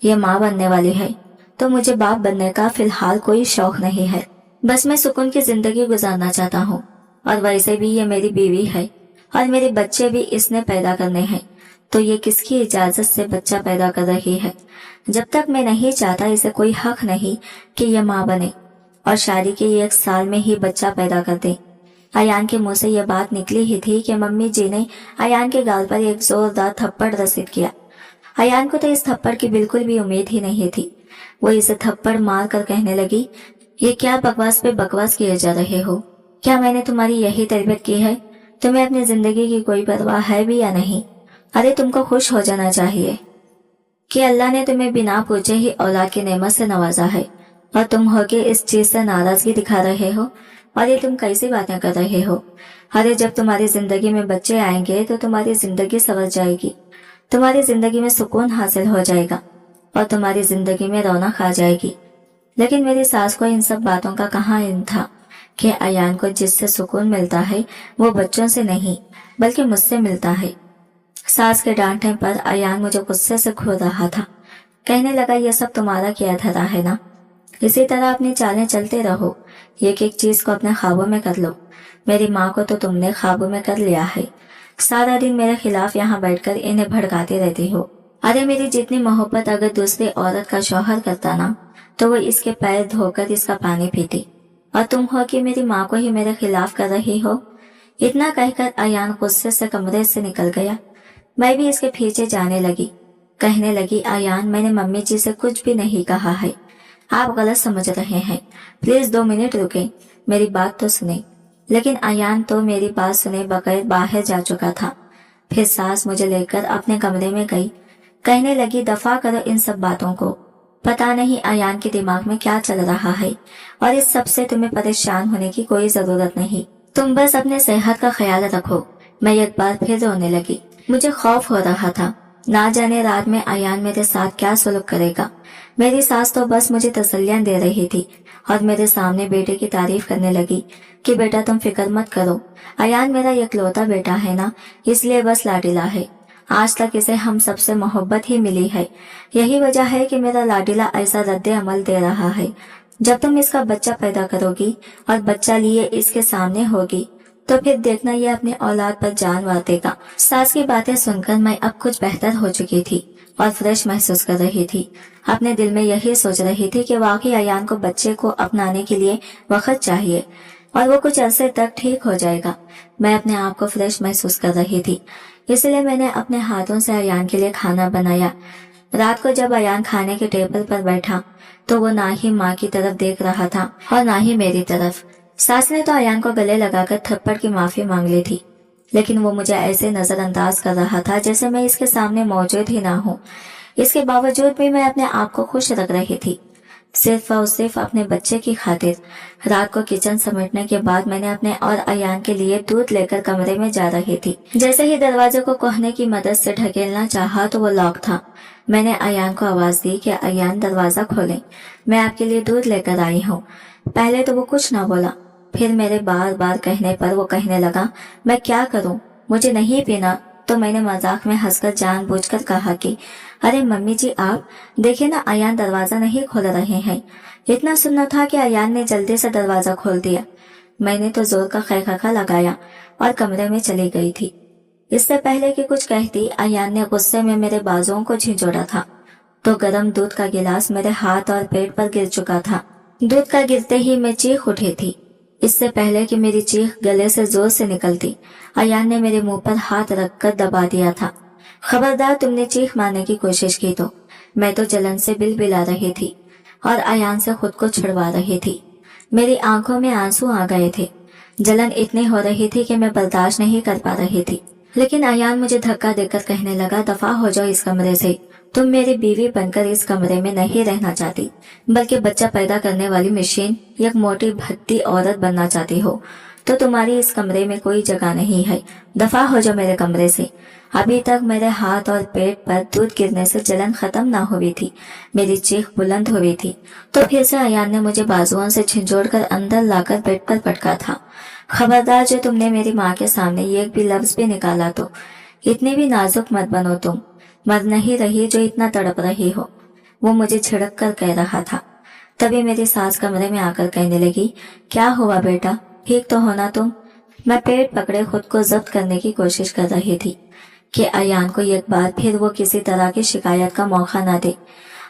ये माँ बनने वाली है तो मुझे बाप बनने का फिलहाल कोई शौक नहीं है। बस मैं सुकून की जिंदगी गुजारना चाहता हूँ, और वैसे भी ये मेरी बीवी है और मेरे बच्चे भी इसने पैदा करने हैं, तो ये किसकी इजाजत से बच्चा पैदा कर रही है? जब तक मैं नहीं चाहता इसे कोई हक नहीं कि ये माँ बने और शादी के 1 साल में ही बच्चा पैदा कर दे। अयान के मुंह से यह बात निकली ही थी कि मम्मी जी ने अयान के गाल पर एक जोरदार थप्पड़ रसीद किया। अयान को तो इस थप्पड़ की बिल्कुल भी उम्मीद ही नहीं थी। वो इसे थप्पड़ मार कर कहने लगी, ये क्या बकवास पे बकवास किए जा रहे हो? क्या मैंने तुम्हारी यही तरबियत की है? तुम्हें अपनी जिंदगी की कोई परवाह है भी या नहीं? अरे तुमको खुश हो जाना चाहिए कि अल्लाह ने तुम्हें बिना पूछे ही औलाद की नेमत से नवाजा है, और तुम होके इस चीज से नाराजगी दिखा रहे हो। और ये तुम कैसी बातें कर रहे हो? अरे जब तुम्हारी जिंदगी में बच्चे आएंगे तो तुम्हारी जिंदगी संवर जाएगी, तुम्हारी जिंदगी में सुकून हासिल हो जाएगा और तुम्हारी जिंदगी में रौनक आ जाएगी। लेकिन मेरी सास को इन सब बातों का कहाँ इल्म था कि अयान को जिससे सुकून मिलता है वो बच्चों से नहीं बल्कि मुझसे मिलता है। सास के डांटने पर अयान मुझे गुस्से से घूर रहा था। कहने लगा, ये सब तुम्हारा किया धरा है ना, इसी तरह अपनी चालें चलते रहो, एक एक चीज को अपने ख्वाबों में कर लो। मेरी माँ को तो तुमने ख्वाबों में कर लिया है। सारा दिन मेरे खिलाफ यहाँ बैठकर इन्हें भड़काती रहती हो। अरे मेरी जितनी मोहब्बत अगर दूसरी औरत का शौहर करता ना, तो वो इसके पैर धोकर इसका पानी पीती, और तुम हो कि मेरी माँ को ही मेरे खिलाफ कर रही हो। इतना कहकर अयान गुस्से से कमरे से निकल गया। मैं भी इसके पीछे जाने लगी। कहने लगी, अयान, मैंने मम्मी जी से कुछ भी नहीं कहा है, आप गलत समझ रहे हैं। प्लीज 2 मिनट रुके, मेरी बात तो सुने। लेकिन अयान तो मेरी बात सुने बगैर बाहर जा चुका था। फिर सास मुझे लेकर अपने कमरे में गई। कहने लगी, दफा करो इन सब बातों को। पता नहीं अयान के दिमाग में क्या चल रहा है, और इस सब से तुम्हें परेशान होने की कोई जरूरत नहीं। तुम बस अपने सेहत का ख्याल रखो। मैं एक बार फिर रोने लगी। मुझे खौफ हो रहा था, ना जाने रात में अयान मेरे साथ क्या सलूक करेगा। मेरी सास तो बस मुझे तसल्लियां दे रही थी और मेरे सामने बेटे की तारीफ करने लगी कि बेटा तुम फिक्र मत करो, अयान मेरा इकलौता बेटा है ना, इसलिए बस लाडीला है। आज तक इसे हम सबसे मोहब्बत ही मिली है। यही वजह है कि मेरा लाडीला ऐसा रद्द अमल दे रहा है। जब तुम इसका बच्चा पैदा करोगी और बच्चा लिए इसके सामने होगी, तो फिर देखना ये अपने औलाद पर जान वातेगा। सास की बातें सुनकर मैं अब कुछ बेहतर हो चुकी थी और फ्रेश महसूस कर रही थी। अपने दिल में यही सोच रही थी कि वाकई अयान को बच्चे को अपनाने के लिए वक्त चाहिए और वो कुछ अरसे तक ठीक हो जाएगा। मैं अपने आप को फ्रेश महसूस कर रही थी, इसलिए मैंने अपने हाथों से अयान के लिए खाना बनाया। रात को जब अयान खाने के टेबल पर बैठा तो वो ना ही माँ की तरफ देख रहा था और ना ही मेरी तरफ। सास ने तो अयान को गले लगाकर थप्पड़ की माफी मांग ली थी, लेकिन वो मुझे ऐसे नजरअंदाज कर रहा था जैसे मैं इसके सामने मौजूद ही ना हूँ। इसके बावजूद भी मैं अपने आप को खुश रख रही थी, सिर्फ और सिर्फ अपने बच्चे की खातिर। रात को किचन समेटने के बाद मैंने अपने और अयान के लिए दूध लेकर कमरे में जा रही थी। जैसे ही दरवाजे को कोहने की मदद से ढकेलना चाहा तो वो लॉक था। मैंने अयान को आवाज दी कि अयान दरवाजा खोले, मैं आपके लिए दूध लेकर आई हूँ। पहले तो वो कुछ ना बोला, फिर मेरे बार बार कहने पर वो कहने लगा, मैं क्या करूँ, मुझे नहीं पीना। तो मैंने मजाक में हंसकर जानबूझकर कहा कि अरे मम्मी जी आप देखिए ना, अयान दरवाजा नहीं खोल रहे हैं। इतना सुनना था कि अयान ने जल्दी से दरवाजा खोल दिया। मैंने तो जोर का खैखा लगाया और कमरे में चली गई थी। इससे पहले कि कुछ कहती, अयान ने गुस्से में मेरे बाजुओं को झिंझोड़ा था तो गर्म दूध का गिलास मेरे हाथ और पेट पर गिर चुका था। दूध का गिरते ही मैं चीख उठी थी। इससे पहले कि मेरी चीख गले से जोर से निकलती, अयान ने मेरे मुंह पर हाथ रखकर दबा दिया था। खबरदार, तुमने चीख मारने की कोशिश की तो। मैं तो जलन से बिलबिला रही थी और अयान से खुद को छिड़वा रही थी। मेरी आंखों में आंसू आ गए थे। जलन इतनी हो रही थी कि मैं बर्दाश्त नहीं कर पा रही थी। लेकिन अयान मुझे धक्का देकर कहने लगा, दफा हो जाओ इस कमरे से। तुम मेरी बीवी बनकर इस कमरे में नहीं रहना चाहती, बल्कि बच्चा पैदा करने वाली मशीन, एक मोटी भद्दी औरत बनना चाहती हो। तो तुम्हारी इस कमरे में कोई जगह नहीं है। दफा हो जाओ मेरे कमरे से। अभी तक मेरे हाथ और पेट पर दूध गिरने से जलन खत्म ना हुई थी। मेरी चीख बुलंद हुई थी तो फिर से अयान ने मुझे बाजुओं से झिंझोड़कर अंदर लाकर बेड पर पटका था। खबरदार, जो तुमने मेरी माँ के सामने एक भी लफ्ज भी निकाला तो। इतनी भी नाजुक मत बनो तुम। मर नहीं रही जो इतना तड़प रही हो, वो मुझे छिड़क कर कह रहा था। तभी मेरी सास कमरे में आकर कहने लगी, क्या हुआ बेटा, ठीक तो होना तुम? मैं पेट पकड़े खुद को जब्त करने की कोशिश कर रही थी कि अयान को एक बार फिर वो किसी तरह की शिकायत का मौका ना दे।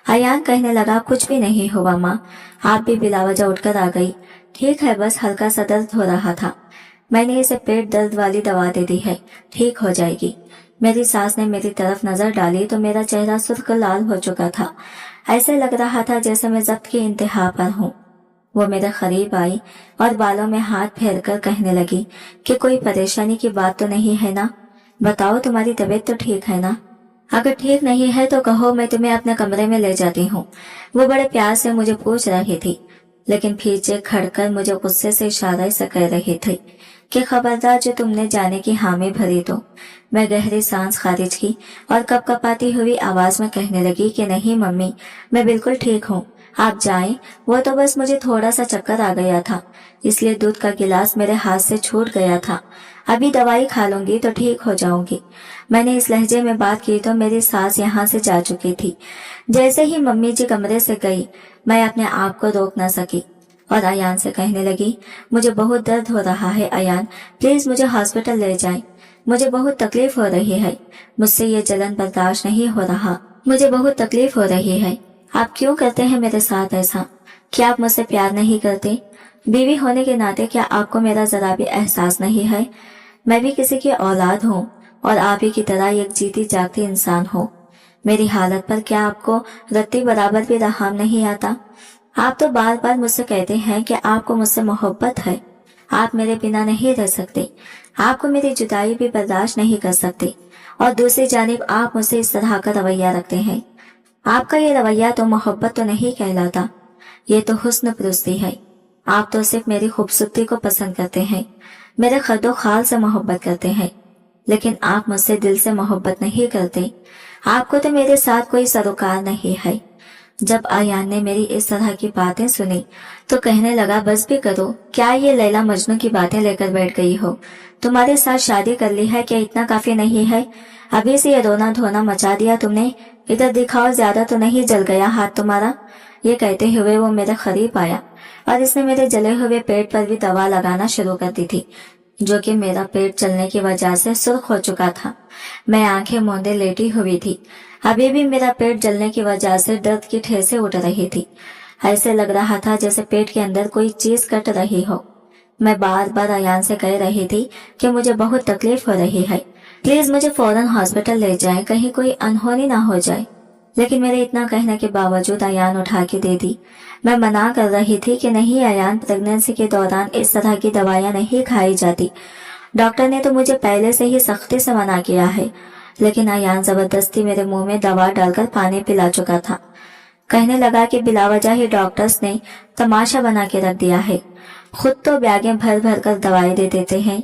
अयान कहने लगा, कुछ भी नहीं हुआ माँ, आप भी बिलावजह उठकर आ गई। ठीक है, बस हल्का सा दर्द हो रहा था। मैंने इसे पेट दर्द वाली दवा दे दी है, ठीक हो जाएगी। मेरी सास ने मेरी तरफ नजर डाली तो मेरा चेहरा सुर्ख लाल हो चुका था। ऐसे लग रहा था जैसे मैं जब्त की इंतहा पर हूँ। वो मेरे करीब आई और बालों में हाथ फेरकर कहने लगी कि कोई परेशानी की बात तो नहीं है ना? बताओ, तुम्हारी तबीयत तो ठीक है ना? अगर ठीक नहीं है तो कहो, मैं तुम्हें अपने कमरे में ले जाती हूँ। वो बड़े प्यार से मुझे पूछ रही थी, लेकिन पीछे खड़कर मुझे गुस्से से इशारे से कह रही थी कि खबरदार, जो तुमने जाने की हामी भरी तो। मैं गहरी सांस खारिज की और कपकपाती हुई आवाज में कहने लगी कि नहीं मम्मी, मैं बिल्कुल ठीक हूँ, आप जाएं। वो तो बस मुझे थोड़ा सा चक्कर आ गया था, इसलिए दूध का गिलास मेरे हाथ से छूट गया था। अभी दवाई खा लूंगी तो ठीक हो जाऊंगी। मैंने इस लहजे में बात की तो मेरी सास यहाँ से जा चुकी थी। जैसे ही मम्मी जी कमरे से गई, मैं अपने आप को रोक न सकी और अयान से कहने लगी, मुझे बहुत दर्द हो रहा है अयान, प्लीज मुझे हॉस्पिटल ले जाएं। मुझे बहुत तकलीफ हो रही है, मुझसे ये जलन बर्दाश्त नहीं हो रहा, मुझे बहुत तकलीफ हो रही है। आप क्यों करते हैं मेरे साथ ऐसा? क्या आप मुझसे प्यार नहीं करते? बीवी होने के नाते क्या आपको मेरा जरा भी एहसास नहीं है? मैं भी किसी की औलाद हूँ और आप ही की तरह एक जीती जागती इंसान हो। मेरी हालत पर क्या आपको रत्ती बराबर भी रहम नहीं आता? आप तो बार बार मुझसे कहते हैं कि आपको मुझसे मोहब्बत है, आप मेरे बिना नहीं रह सकते, आपको मेरी जुदाई भी बर्दाश्त नहीं कर सकते, और दूसरी जानिब आप मुझसे इस तरह का रवैया रखते हैं। आपका ये रवैया तो मोहब्बत तो नहीं कहलाता, ये तो हुस्न परस्ती है। आप तो सिर्फ मेरी खूबसूरती को पसंद करते हैं, मेरे खदो खाल से मोहब्बत करते हैं, लेकिन आप मुझसे दिल से मोहब्बत नहीं करते। आपको तो मेरे साथ कोई सरोकार नहीं है। जब अयान ने मेरी इस तरह की बातें सुनी तो कहने लगा, बस भी करो, क्या ये लैला मजनू की बातें लेकर बैठ गई हो? तुम्हारे साथ शादी कर ली है, क्या इतना काफी नहीं है? अभी से ये रोना धोना मचा दिया तुमने। इधर दिखाओ, ज्यादा तो नहीं जल गया हाथ तुम्हारा? ये कहते हुए वो मेरे करीब आया और इसने मेरे जले हुए पेट पर भी दवा लगाना शुरू कर दी थी, जो कि मेरा पेट चलने की वजह से सुर्ख हो चुका था। मैं आंखें मूंदे लेटी हुई थी। अभी भी मेरा पेट जलने की वजह से दर्द की ठेसें उठ रही थी। ऐसे लग रहा था जैसे पेट के अंदर कोई चीज कट रही हो। मैं बार बार अयान से कह रही थी कि मुझे बहुत तकलीफ हो रही है, प्लीज मुझे फौरन हॉस्पिटल ले जाएं, कहीं कोई अनहोनी ना हो जाए। लेकिन मेरे इतना कहने के बावजूद अयान उठा के दे दी। मैं मना कर रही थी कि नहीं अयान, प्रेगनेंसी के दौरान इस तरह की दवाइयां नहीं खाई जाती। डॉक्टर ने तो मुझे पहले से ही सख्ती से मना किया है। लेकिन अयान जबरदस्ती मेरे मुंह में दवा डालकर पानी पिला चुका था। कहने लगा कि बिलावजह ही डॉक्टर्स ने तमाशा बना के रख दिया है, खुद तो बैगें भर भर कर दवाई दे देते हैं,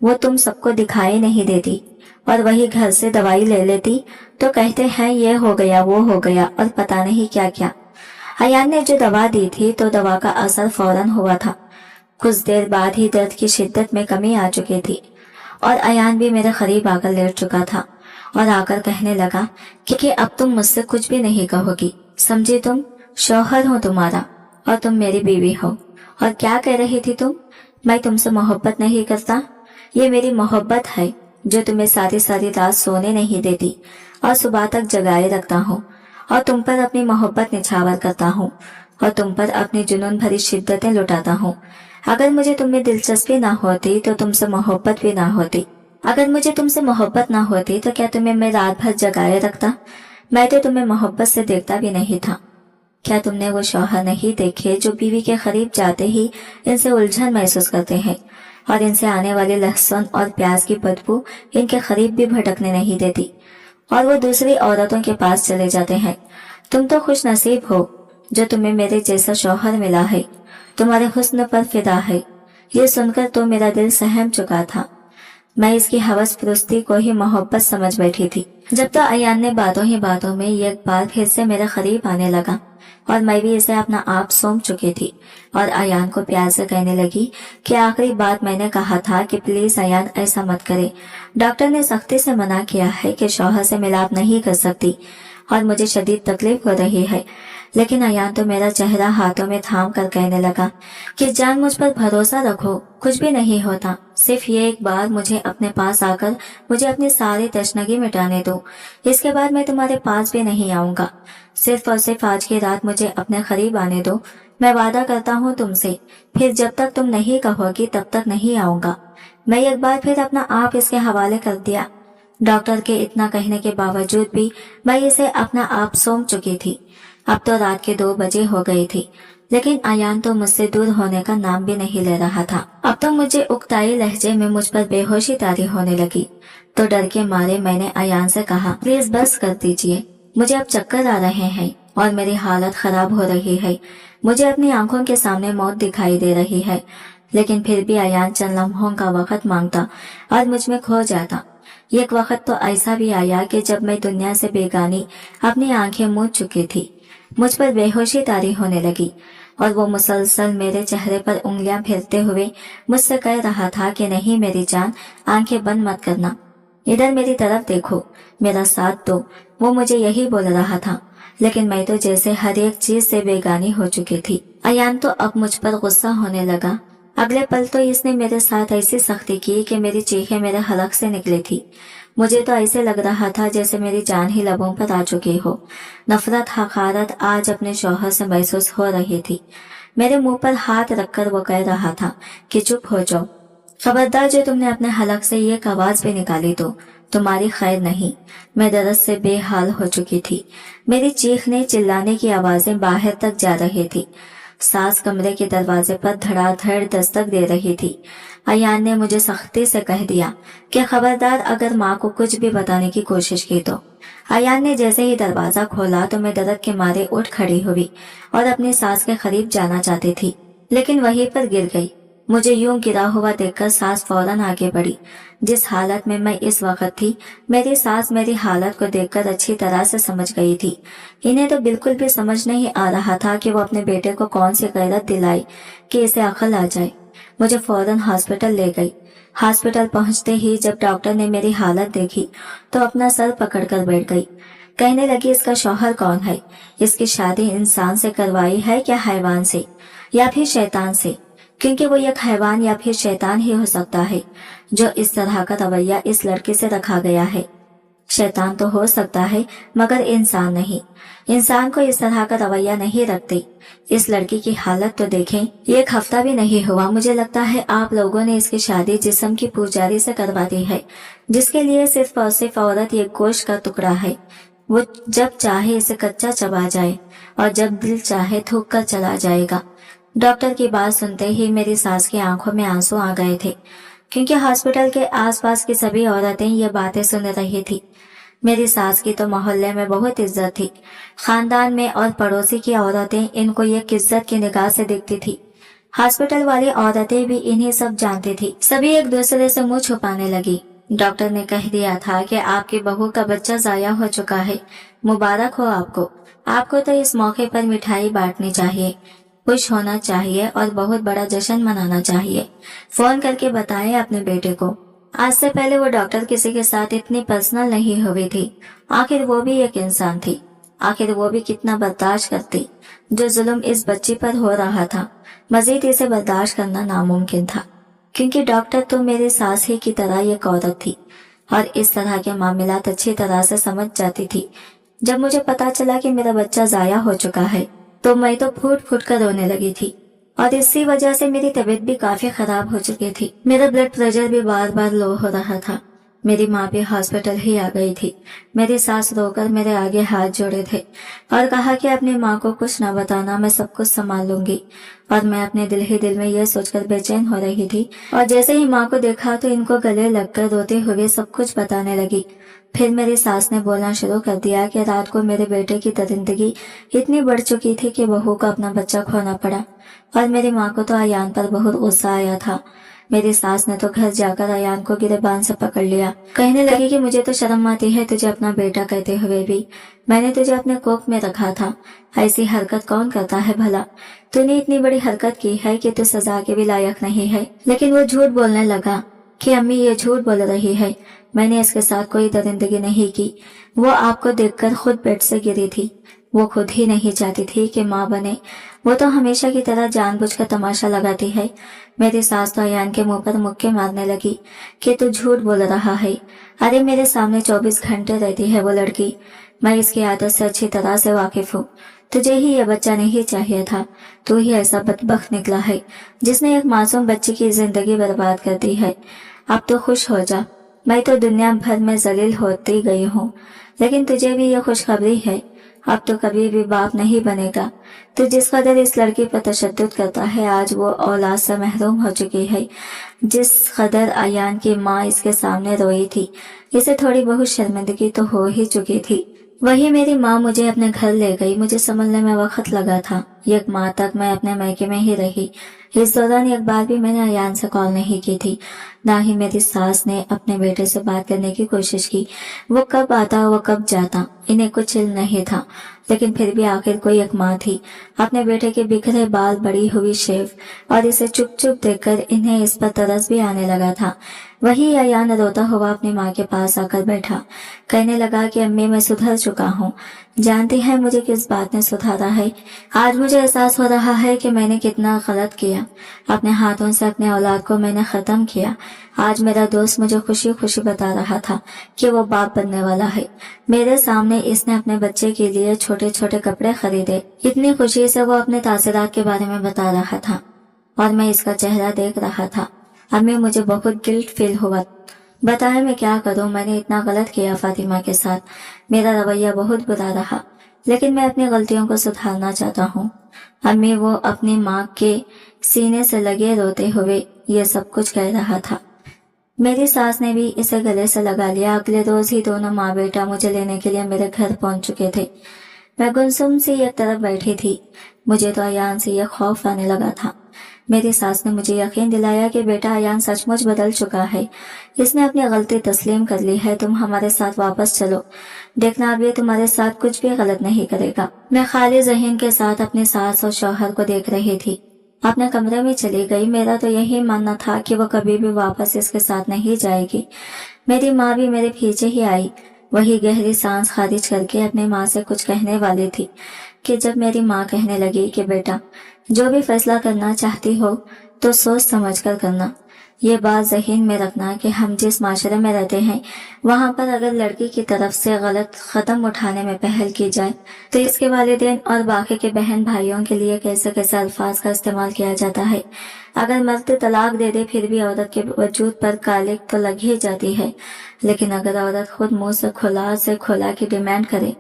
वो तुम सबको दिखाई नहीं देती, और वही घर से दवाई ले लेती तो कहते हैं ये हो गया वो हो गया और पता नहीं क्या क्या। अयान ने जो दवा दी थी तो दवा का असर फौरन हुआ था। कुछ देर बाद ही दर्द की शिद्दत में कमी आ चुकी थी और अयान भी मेरे करीब आकर लेट चुका था और आकर कहने लगा कि अब तुम मुझसे कुछ भी नहीं कहोगी, समझी? तुम शौहर हो तुम्हारा और तुम मेरी बीवी हो। और क्या कह रही थी तुम? मैं तुमसे मोहब्बत नहीं करता? ये मेरी मोहब्बत है, जो तुम्हें सारी सारी रात सोने नहीं देती और सुबह तक जगाए रखता हूँ, और तुम पर अपनी मोहब्बत निछावर करता हूँ और तुम पर अपनी जुनून भरी शिद्दतें लुटाता हूँ। अगर मुझे तुम में दिलचस्पी ना होती तो तुमसे मोहब्बत भी ना होती। अगर मुझे तुमसे मोहब्बत ना होती तो क्या तुम्हें मैं रात भर जगाए रखता? मैं तो तुम्हें मोहब्बत से देखता भी नहीं था। क्या तुमने वो शौहर नहीं देखे जो बीवी के करीब जाते ही इनसे उलझन महसूस करते हैं और इनसे आने वाली लहसुन और प्याज की बदबू इनके करीब भी भटकने नहीं देती और वो दूसरी औरतों के पास चले जाते हैं? तुम तो खुश नसीब हो जो तुम्हें मेरे जैसा शौहर मिला है, तुम्हारे हुस्न पर फिदा है। ये सुनकर तो मेरा दिल सहम चुका था। मैं इसकी हवस परस्ती को ही मोहब्बत समझ बैठी थी। जब तो अयान ने बातों ही बातों में एक बार फिर से मेरे करीब आने लगा और मैं भी इसे अपना आप सौंप चुकी थी और अयान को प्यार से कहने लगी कि आखिरी बात मैंने कहा था कि प्लीज अयान ऐसा मत करे। डॉक्टर ने सख्ती से मना किया है कि शौहर से मिलाप नहीं कर सकती और मुझे शदीद तकलीफ हो रही है। लेकिन अयान तो मेरा चेहरा हाथों में थाम कर कहने लगा कि जान, मुझ पर भरोसा रखो, कुछ भी नहीं होता। सिर्फ ये एक बार मुझे अपने पास आकर मुझे अपनी सारी तशनगी मिटाने दो। इसके बाद मैं तुम्हारे पास भी नहीं आऊंगा। सिर्फ और सिर्फ आज की रात मुझे अपने करीब आने दो। मैं वादा करता हूँ तुमसे, फिर जब तक तुम नहीं कहोगी तब तक नहीं आऊंगा। मैं एक बार फिर अपना आप इसके हवाले कर दिया। डॉक्टर के इतना कहने के बावजूद भी मैं इसे अपना आप सौंप चुकी थी। अब तो रात के 2 बजे हो गई थी, लेकिन अयान तो मुझसे दूर होने का नाम भी नहीं ले रहा था। अब तो मुझे उकताई लहजे में मुझ पर बेहोशी तारी होने लगी। तो डर के मारे मैंने अयान से कहा, प्लीज बस कर दीजिए, मुझे अब चक्कर आ रहे हैं और मेरी हालत खराब हो रही है। मुझे अपनी आंखों के सामने मौत दिखाई दे रही है। लेकिन फिर भी अयान चंद लम्हों का वक्त मांगता और मुझ में खो जाता। एक वक्त तो ऐसा भी आया कि जब मैं दुनिया से बेगानी अपनी आंखें मूंद चुकी थी, मुझ पर बेहोशी तारी होने लगी और वो मुसलसल मेरे चेहरे पर उंगलियां फेरते हुए मुझसे कह रहा था कि नहीं मेरी जान, आंखें बंद मत करना, इधर मेरी तरफ देखो, मेरा साथ दो। वो मुझे यही बोल रहा था, लेकिन मैं तो जैसे हर एक चीज से बेगानी हो चुकी थी। अयान तो अब मुझ पर गुस्सा होने लगा। अगले पल तो इसने मेरे साथ ऐसी सख्ती की कि मेरी चीखें मेरे हलक से निकली थी। मुझे तो ऐसे लग रहा था जैसे मेरी जान ही लबों पर आ चुकी हो। नफरत हकारत आज अपने शौहर से महसूस हो रही थी। मेरे मुंह पर हाथ रखकर वो कह रहा था कि चुप हो जाओ, खबरदार जो तुमने अपने हलक से ये आवाज भी निकाली तो तुम्हारी खैर नहीं। मैं दर्द से बेहाल हो चुकी थी। मेरी चीखने चिल्लाने की आवाजें बाहर तक जा रही थी। सास कमरे के दरवाजे पर धड़ाधड़ दस्तक दे रही थी। अयान ने मुझे सख्ती से कह दिया कि खबरदार अगर माँ को कुछ भी बताने की कोशिश की तो। अयान ने जैसे ही दरवाजा खोला तो मैं दर्द के मारे उठ खड़ी हुई और अपनी सास के करीब जाना चाहती थी, लेकिन वहीं पर गिर गई। मुझे यूं गिरा हुआ देखकर सास फौरन आगे बढ़ी। जिस हालत में मैं इस वक्त थी, मेरी सास मेरी हालत को देखकर अच्छी तरह से समझ गई थी। इन्हें तो बिल्कुल भी समझ नहीं आ रहा था कि वो अपने बेटे को कौन सी गैरत दिलाई कि इसे अकल आ जाए। मुझे फौरन हॉस्पिटल ले गई। हॉस्पिटल पहुंचते ही जब डॉक्टर ने मेरी हालत देखी तो अपना सर पकड़कर बैठ गई। कहने लगी, इसका शौहर कौन है? इसकी शादी इंसान से करवाई है क्या हैवान से, या फिर शैतान से? क्योंकि वो एक हैवान या फिर शैतान ही हो सकता है जो इस तरह का रवैया इस लड़के से रखा गया है। शैतान तो हो सकता है मगर इंसान नहीं। इंसान को इस तरह का रवैया नहीं रखते। इस लड़की की हालत तो देखें, 1 हफ्ता भी नहीं हुआ, मुझे लगता है आप लोगों ने इसकी शादी जिस्म की पुजारी से करवा दी है, जिसके लिए सिर्फ और सिर्फ औरत एक गोश्त का टुकड़ा है। वो जब चाहे इसे कच्चा चबा जाए और जब दिल चाहे थूक कर चला जाएगा। डॉक्टर की बात सुनते ही मेरी सास की आंखों में आंसू आ गए थे, क्योंकि हॉस्पिटल के आसपास की सभी औरतें ये बातें सुन रही थी। मेरी सास की तो मोहल्ले में बहुत इज्जत थी। खानदान में और पड़ोसी की औरतें इनको एक इज्जत की निगाह से देखती थी। हॉस्पिटल वाली औरतें भी इन्हें सब जानती थी। सभी एक दूसरे से मुंह छुपाने लगी। डॉक्टर ने कह दिया था कि आपकी बहू का बच्चा जाया हो चुका है, मुबारक हो आपको। आपको तो इस मौके पर मिठाई बांटनी चाहिए, खुश होना चाहिए और बहुत बड़ा जश्न मनाना चाहिए। फोन करके बताएं अपने बेटे को। आज से पहले वो डॉक्टर किसी के साथ इतनी पर्सनल नहीं हुई थी। आखिर वो भी एक इंसान थी। आखिर वो भी कितना बर्दाश्त करती। जो जुल्म इस बच्ची पर हो रहा था, मजीद इसे बर्दाश्त करना नामुमकिन था, क्योंकि डॉक्टर तो मेरी सास ही की तरह एक औरत थी। और इस तरह के मामलात अच्छी तरह से समझ जाती थी। जब मुझे पता चला कि मेरा बच्चा जाया हो चुका है तो मैं तो फूट फूट कर रोने लगी थी और इसी वजह से मेरी तबीयत भी काफी खराब हो चुकी थी। मेरा ब्लड प्रेशर भी बार बार लो हो रहा था। मेरी माँ भी हॉस्पिटल ही आ गई थी। मेरी सास रोकर मेरे आगे हाथ जोड़े थे और कहा कि अपनी माँ को कुछ ना बताना, मैं सब कुछ संभाल लूंगी। और मैं अपने दिल ही दिल में यह सोचकर बेचैन हो रही थी और जैसे ही माँ को देखा तो इनको गले लगकर रोते हुए सब कुछ बताने लगी। फिर मेरी सास ने बोलना शुरू कर दिया कि रात को मेरे बेटे की दरिंदगी इतनी बढ़ चुकी थी कि बहू को अपना बच्चा खोना पड़ा और मेरी माँ को तो अयान पर बहुत गुस्सा आया था। मेरी सास ने तो घर जाकर अयान को गिरबान से पकड़ लिया। कहने लगी कि मुझे तो शर्म आती है तुझे अपना बेटा कहते हुए भी। मैंने तुझे अपने कोख में रखा था, ऐसी हरकत कौन करता है भला। तूने इतनी बड़ी हरकत की है कि तू सजा के भी लायक नहीं है। लेकिन वो झूठ बोलने लगा कि अम्मी ये झूठ बोल रही है, मैंने इसके साथ कोई दरिंदगी नहीं की। वो आपको देखकर खुद बेड से गिरी थी। वो खुद ही नहीं चाहती थी कि माँ बने। वो तो हमेशा की तरह जानबूझकर तमाशा लगाती है। मेरी सास तो अयान के मुंह पर मुक्के मारने लगी कि तू झूठ बोल रहा है। अरे मेरे सामने 24 घंटे रहती है वो लड़की। मैं इसकी आदत से अच्छी तरह से वाकिफ हूँ। तुझे ही यह बच्चा नहीं चाहिए था। तू ही ऐसा बदबख्त निकला है जिसने एक मासूम बच्चे की जिंदगी बर्बाद कर दी है। अब तो खुश हो जा। मैं तो दुनिया भर में जलील होती गई हूँ, लेकिन तुझे भी यह खुशखबरी है, अब तो कभी भी बाप नहीं बनेगा। तू जिस कदर इस लड़की पर तशद्दुद करता है, आज वो औलाद से महरूम हो चुकी है। जिस कदर अयान की माँ इसके सामने रोई थी, इसे थोड़ी बहुत शर्मिंदगी तो हो ही चुकी थी। वही मेरी माँ मुझे अपने घर ले गई। मुझे संभलने में वक्त लगा था। एक माह तक मैं अपने मायके में ही रही। इस दौरान एक बार भी मैंने अयान से कॉल नहीं की थी, ना ही मेरी सास ने अपने बेटे से बात करने की कोशिश की। वो कब आता वो कब जाता इन्हें कुछ इल्म नहीं था, लेकिन फिर भी आखिर कोई एक माँ थी। अपने बेटे के बिखरे बाल, बड़ी हुई शेव और इसे चुप चुप देखकर इन्हें इस पर तरस भी आने लगा था। वही अयान रोता हुआ अपनी माँ के पास आकर बैठा। कहने लगा कि अम्मी मैं सुधर चुका हूँ। जानती है मुझे किस बात ने सुधारा है? आज मुझे एहसास हो रहा है कि मैंने कितना गलत किया। अपने हाथों से अपने औलाद को मैंने खत्म किया। आज मेरा दोस्त मुझे खुशी खुशी बता रहा था कि वो बाप बनने वाला है। मेरे सामने इसने अपने बच्चे के लिए छोटे छोटे कपड़े खरीदे। इतनी खुशी से वो अपने तासीरात के बारे में बता रहा था और मैं इसका चेहरा देख रहा था। अम्मी मुझे बहुत गिल्ट फील हुआ। बताया मैं क्या करूं, मैंने इतना गलत किया फातिमा के साथ। मेरा रवैया बहुत बुरा रहा, लेकिन मैं अपनी गलतियों को सुधारना चाहता हूँ। अम्मी वो अपनी माँ के सीने से लगे रोते हुए ये सब कुछ कह रहा था। मेरी सास ने भी इसे गले से लगा लिया। अगले रोज ही दोनों माँ बेटा मुझे लेने के लिए मेरे घर पहुंच चुके थे। मैं गुमसुम सी एक तरफ बैठी थी। मुझे तो अयान से यह खौफ आने लगा था। मेरी सास ने मुझे यकीन दिलाया कि बेटा अयान सचमुच बदल चुका है। इसने अपनी गलती तस्लीम कर ली है। तुम हमारे साथ वापस चलो, देखना अब ये तुम्हारे साथ कुछ भी गलत नहीं करेगा। मैं खाली ज़हन के साथ अपनी सास और शौहर को देख रही थी। अपने कमरे में चली गई। मेरा तो यही मानना था कि वो कभी भी वापस इसके साथ नहीं जाएगी। मेरी माँ भी मेरे पीछे ही आई। वही गहरी सांस खारिज करके अपनी माँ से कुछ कहने वाली थी कि जब मेरी माँ कहने लगी कि बेटा जो भी फैसला करना चाहती हो तो सोच समझ कर करना। ये बात ज़हन में रखना कि हम जिस माशरे में रहते हैं वहाँ पर अगर लड़की की तरफ से गलत कदम उठाने में पहल की जाए तो इसके वालिदैन और बाकी के बहन भाइयों के लिए कैसे कैसे अल्फाज का इस्तेमाल किया जाता है। अगर मर्द तलाक दे दे फिर भी औरत के वजूद पर कालिक तो लग ही जाती है, लेकिन अगर औरत खुद मुंह से खुला की डिमांड करे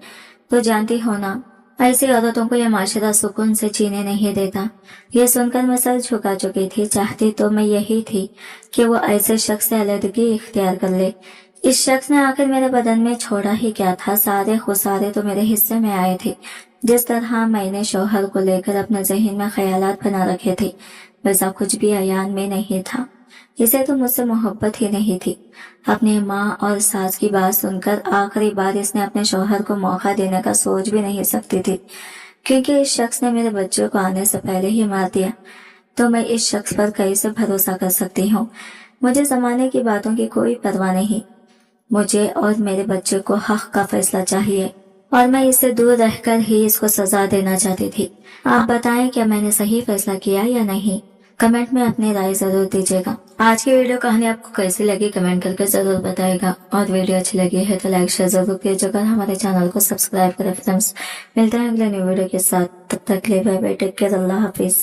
तो जानती हो ना, ऐसी औरतों को यह माशरा सुकून से जीने नहीं देता। ये सुनकर मैं सर झुका चुकी थी। चाहती तो मैं यही थी कि वो ऐसे शख्स से अलहदगी इख्तियार कर ले। इस शख्स ने आखिर मेरे बदन में छोड़ा ही क्या था? सारे खुसारे तो मेरे हिस्से में आए थे। जिस तरह मैंने शौहर को लेकर अपने ज़हन में ख्यालात बना रखे थे, वैसा कुछ भी अयान में नहीं था। इसे तो मुझसे मोहब्बत ही नहीं थी। अपनी माँ और सास की बात सुनकर आखिरी बार इसने अपने शौहर को मौका देने का सोच भी नहीं सकती थी, क्योंकि इस शख्स ने मेरे बच्चों को आने से पहले ही मार दिया। तो मैं इस शख्स पर कैसे भरोसा कर सकती हूँ? मुझे जमाने की बातों की कोई परवाह नहीं। मुझे और मेरे बच्चे को हक का फैसला चाहिए और मैं इससे दूर रहकर ही इसको सजा देना चाहती थी। आप बताएं क्या मैंने सही फैसला किया या नहीं? कमेंट में अपनी राय जरूर दीजिएगा। आज की वीडियो कहानी आपको कैसी लगी कमेंट करके जरूर बताइएगा, और वीडियो अच्छी लगी है तो लाइक शेयर जरूर कीजिएगा और हमारे चैनल को सब्सक्राइब करें फ्रेंड्स। मिलते हैं अगले न्यू वीडियो के साथ, तब तक के लिए बाय बाय, टेक केयर, अल्लाह हाफिज।